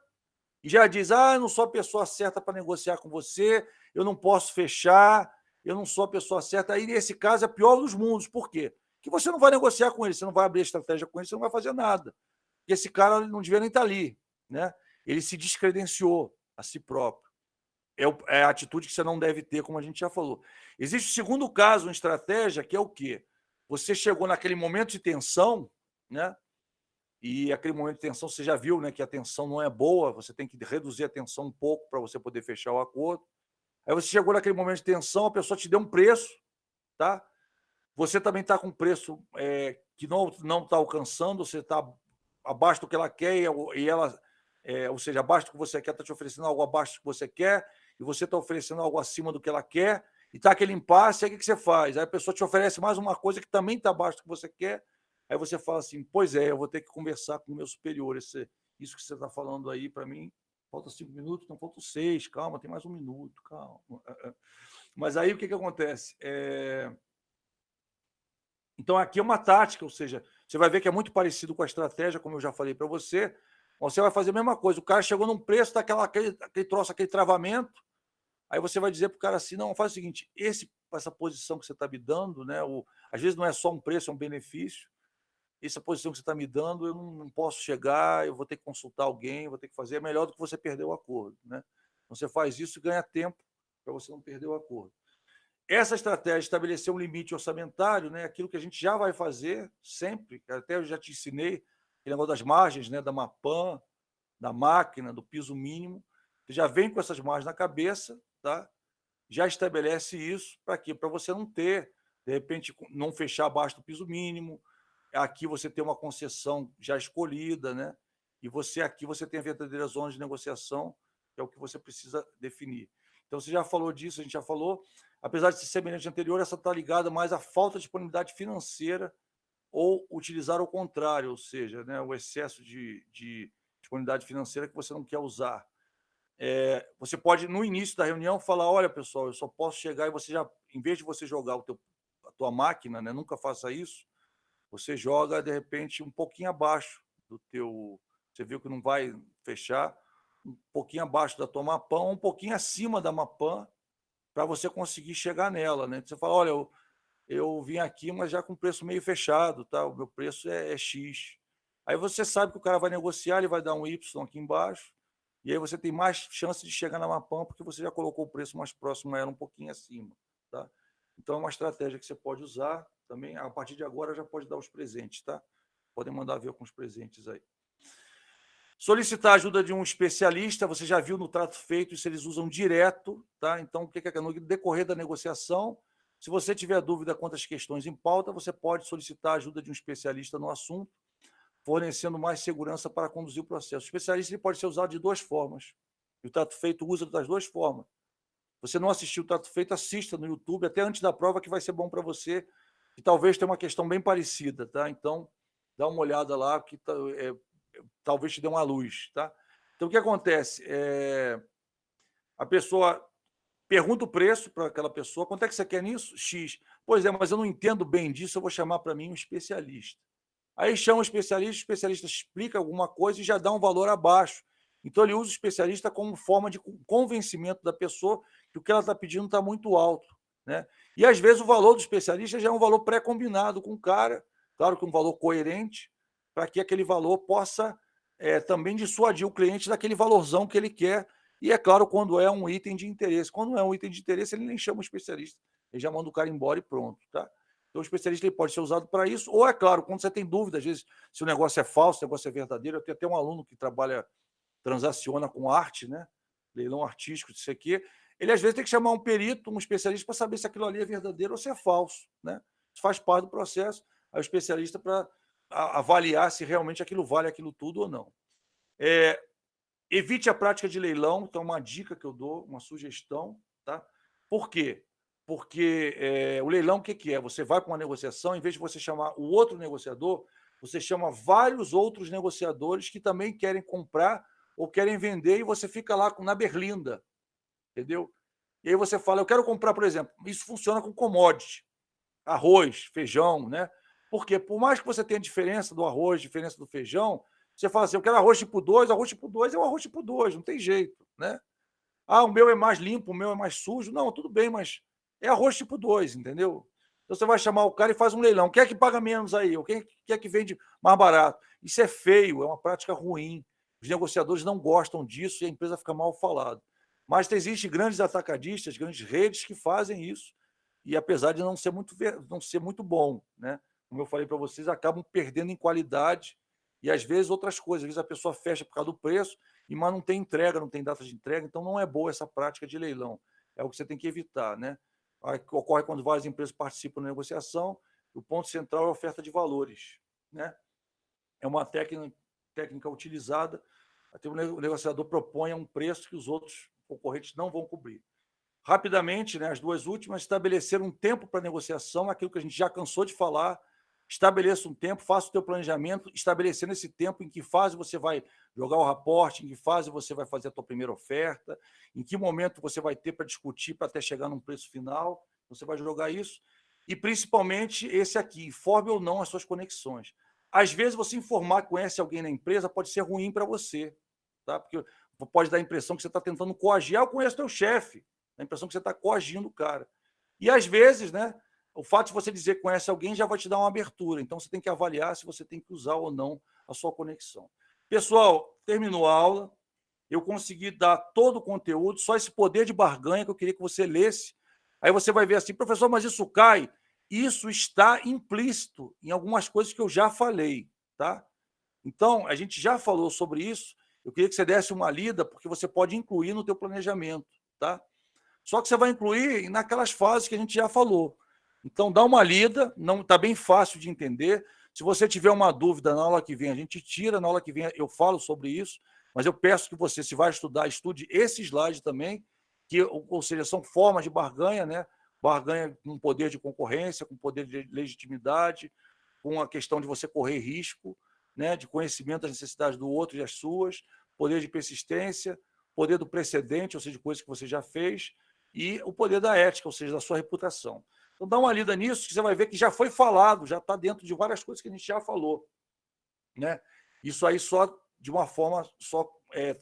e já diz: eu não sou a pessoa certa para negociar com você, eu não posso fechar, eu não sou a pessoa certa. Aí, nesse caso, é pior dos mundos. Por quê? Porque você não vai negociar com ele, você não vai abrir estratégia com ele, você não vai fazer nada. E esse cara não devia nem estar ali, né? Ele se descredenciou a si próprio. É a atitude que você não deve ter, como a gente já falou. Existe o segundo caso, uma estratégia, que é o quê? Você chegou naquele momento de tensão, né? E aquele momento de tensão, você já viu, né, que a tensão não é boa, você tem que reduzir a tensão um pouco para você poder fechar o acordo. Aí você chegou naquele momento de tensão, a pessoa te deu um preço, tá? Você também está com um preço que não está alcançando, você está abaixo do que ela quer e ela, ou seja, abaixo do que você quer, está te oferecendo algo abaixo do que você quer e você está oferecendo algo acima do que ela quer e está aquele impasse, aí o que você faz? Aí a pessoa te oferece mais uma coisa que também está abaixo do que você quer, aí você fala assim, pois é, eu vou ter que conversar com o meu superior, isso que você está falando aí para mim, falta 5 minutos, não, faltam 6, calma, tem mais 1 minuto, calma. Mas aí o que acontece? Então, aqui é uma tática, ou seja, você vai ver que é muito parecido com a estratégia, como eu já falei para você. Você vai fazer a mesma coisa. O cara chegou num preço, aquele troço, aquele travamento. Aí você vai dizer para o cara assim: não, faz o seguinte, essa posição que você está me dando, né? Às vezes não é só um preço, é um benefício. Essa posição que você está me dando, eu não posso chegar, eu vou ter que consultar alguém, vou ter que fazer. É melhor do que você perder o acordo, né? Então, você faz isso e ganha tempo para você não perder o acordo. Essa estratégia de estabelecer um limite orçamentário, né, aquilo que a gente já vai fazer sempre, até eu já te ensinei, aquele negócio das margens, né, da MAPAM, da máquina, do piso mínimo, você já vem com essas margens na cabeça, tá? Já estabelece isso para quê? Para você não ter, de repente, não fechar abaixo do piso mínimo, aqui você tem uma concessão já escolhida, né? E aqui você tem a verdadeira zona de negociação, que é o que você precisa definir. Então, você já falou disso, a gente já falou. Apesar de ser semelhante à anterior, essa está ligada mais à falta de disponibilidade financeira ou utilizar o contrário, ou seja, né, o excesso de disponibilidade financeira que você não quer usar. Você pode, no início da reunião, falar: olha, pessoal, eu só posso chegar, e você já, em vez de você jogar a tua máquina, né, nunca faça isso, você joga, de repente, um pouquinho abaixo do teu... Você viu que não vai fechar, um pouquinho abaixo da tua Mapan, um pouquinho acima da Mapan, para você conseguir chegar nela, né? Você fala, olha, eu vim aqui, mas já com preço meio fechado, tá? O meu preço é X. Aí você sabe que o cara vai negociar, ele vai dar um Y aqui embaixo, e aí você tem mais chance de chegar na Mapan, porque você já colocou o preço mais próximo a ela, um pouquinho acima, tá? Então é uma estratégia que você pode usar também. A partir de agora já pode dar os presentes, tá? Podem mandar ver com os presentes aí. Solicitar a ajuda de um especialista, você já viu no trato feito, isso eles usam direto, tá? Então, o que é no decorrer da negociação, se você tiver dúvida quanto às questões em pauta, você pode solicitar a ajuda de um especialista no assunto, fornecendo mais segurança para conduzir o processo. O especialista ele pode ser usado de duas formas. E o trato feito usa das duas formas. Você não assistiu o trato feito, assista no YouTube, até antes da prova, que vai ser bom para você, e talvez tenha uma questão bem parecida, tá? Então, dá uma olhada lá, que talvez te dê uma luz, tá? Então, o que acontece? A pessoa pergunta o preço para aquela pessoa, quanto é que você quer nisso? X. Pois é, mas eu não entendo bem disso, eu vou chamar para mim um especialista. Aí chama o especialista explica alguma coisa e já dá um valor abaixo. Então, ele usa o especialista como forma de convencimento da pessoa que o que ela está pedindo está muito alto, né? E, às vezes, o valor do especialista já é um valor pré-combinado com o cara, claro que um valor coerente, para que aquele valor possa também dissuadir o cliente daquele valorzão que ele quer. E, é claro, quando é um item de interesse. Quando não é um item de interesse, ele nem chama o especialista. Ele já manda o cara embora e pronto, tá? Então, o especialista ele pode ser usado para isso, ou, é claro, quando você tem dúvida, às vezes, se o negócio é falso, se o negócio é verdadeiro. Eu tenho até um aluno que transaciona com arte, né? Leilão artístico, isso aqui. Ele, às vezes, tem que chamar um perito, um especialista, para saber se aquilo ali é verdadeiro ou se é falso, né? Isso faz parte do processo. Aí o especialista para avaliar se realmente aquilo vale aquilo tudo ou não. Evite a prática de leilão, então, uma dica que eu dou, uma sugestão, tá? Por quê? Porque o leilão, o que é? Você vai para uma negociação, em vez de você chamar o outro negociador, você chama vários outros negociadores que também querem comprar ou querem vender, e você fica lá na berlinda, entendeu? E aí você fala, eu quero comprar, por exemplo, isso funciona com commodity, arroz, feijão, né? Porque por mais que você tenha diferença do arroz, diferença do feijão, você fala assim, eu quero arroz tipo 2 é o arroz tipo 2, não tem jeito, né? Ah, o meu é mais limpo, o meu é mais sujo. Não, tudo bem, mas é arroz tipo 2, entendeu? Então você vai chamar o cara e faz um leilão. Quem é que paga menos aí? Ou quem é que vende mais barato? Isso é feio, é uma prática ruim. Os negociadores não gostam disso e a empresa fica mal falada. Mas existem grandes atacadistas, grandes redes que fazem isso, e apesar de não ser muito bom, né? Como eu falei para vocês, acabam perdendo em qualidade e, às vezes, outras coisas. Às vezes a pessoa fecha por causa do preço, mas não tem entrega, não tem data de entrega, então não é boa essa prática de leilão. É o que você tem que evitar, né? Ocorre quando várias empresas participam da negociação, o ponto central é a oferta de valores, né? É uma técnica utilizada, até o negociador propõe um preço que os outros concorrentes não vão cobrir. Rapidamente, né, as duas últimas, estabelecer um tempo para negociação, aquilo que a gente já cansou de falar. Estabeleça um tempo, faça o teu planejamento, estabelecendo esse tempo, em que fase você vai jogar o raporte, em que fase você vai fazer a tua primeira oferta, em que momento você vai ter para discutir para até chegar num preço final, você vai jogar isso. E, principalmente, esse aqui, informe ou não as suas conexões. Às vezes, você informar que conhece alguém na empresa pode ser ruim para você, tá? Porque pode dar a impressão que você está tentando coagir. Eu conheço teu chefe. Dá a impressão que você está coagindo o cara. E, às vezes, né, o fato de você dizer que conhece alguém já vai te dar uma abertura. Então, você tem que avaliar se você tem que usar ou não a sua conexão. Pessoal, terminou a aula. Eu consegui dar todo o conteúdo, só esse poder de barganha que eu queria que você lesse. Aí você vai ver assim, professor, mas isso cai? Isso está implícito em algumas coisas que eu já falei, tá? Então, a gente já falou sobre isso. Eu queria que você desse uma lida, porque você pode incluir no teu planejamento, tá? Só que você vai incluir naquelas fases que a gente já falou. Então, dá uma lida, não está bem fácil de entender. Se você tiver uma dúvida na aula que vem, a gente tira, na aula que vem eu falo sobre isso, mas eu peço que você, se vai estudar, estude esse slide também, que, ou seja, são formas de barganha, né? Barganha com poder de concorrência, com poder de legitimidade, com a questão de você correr risco, né? De conhecimento das necessidades do outro e as suas, poder de persistência, poder do precedente, ou seja, de coisas que você já fez, e o poder da ética, ou seja, da sua reputação. Então, dá uma lida nisso, que você vai ver que já foi falado, já está dentro de várias coisas que a gente já falou. Né? Isso aí só de uma forma só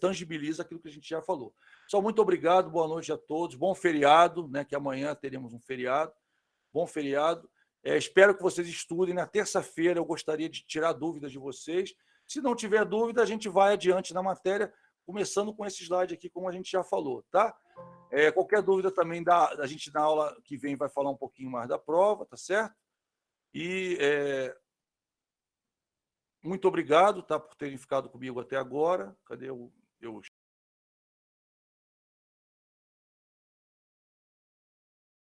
tangibiliza aquilo que a gente já falou. Pessoal, muito obrigado, boa noite a todos, bom feriado, né? Que amanhã teremos um feriado, bom feriado. Espero que vocês estudem. Na terça-feira eu gostaria de tirar dúvidas de vocês. Se não tiver dúvida, a gente vai adiante na matéria, começando com esse slide aqui, como a gente já falou, tá? Qualquer dúvida também, a gente na aula que vem vai falar um pouquinho mais da prova, tá certo? E muito obrigado, tá, por terem ficado comigo até agora. Cadê eu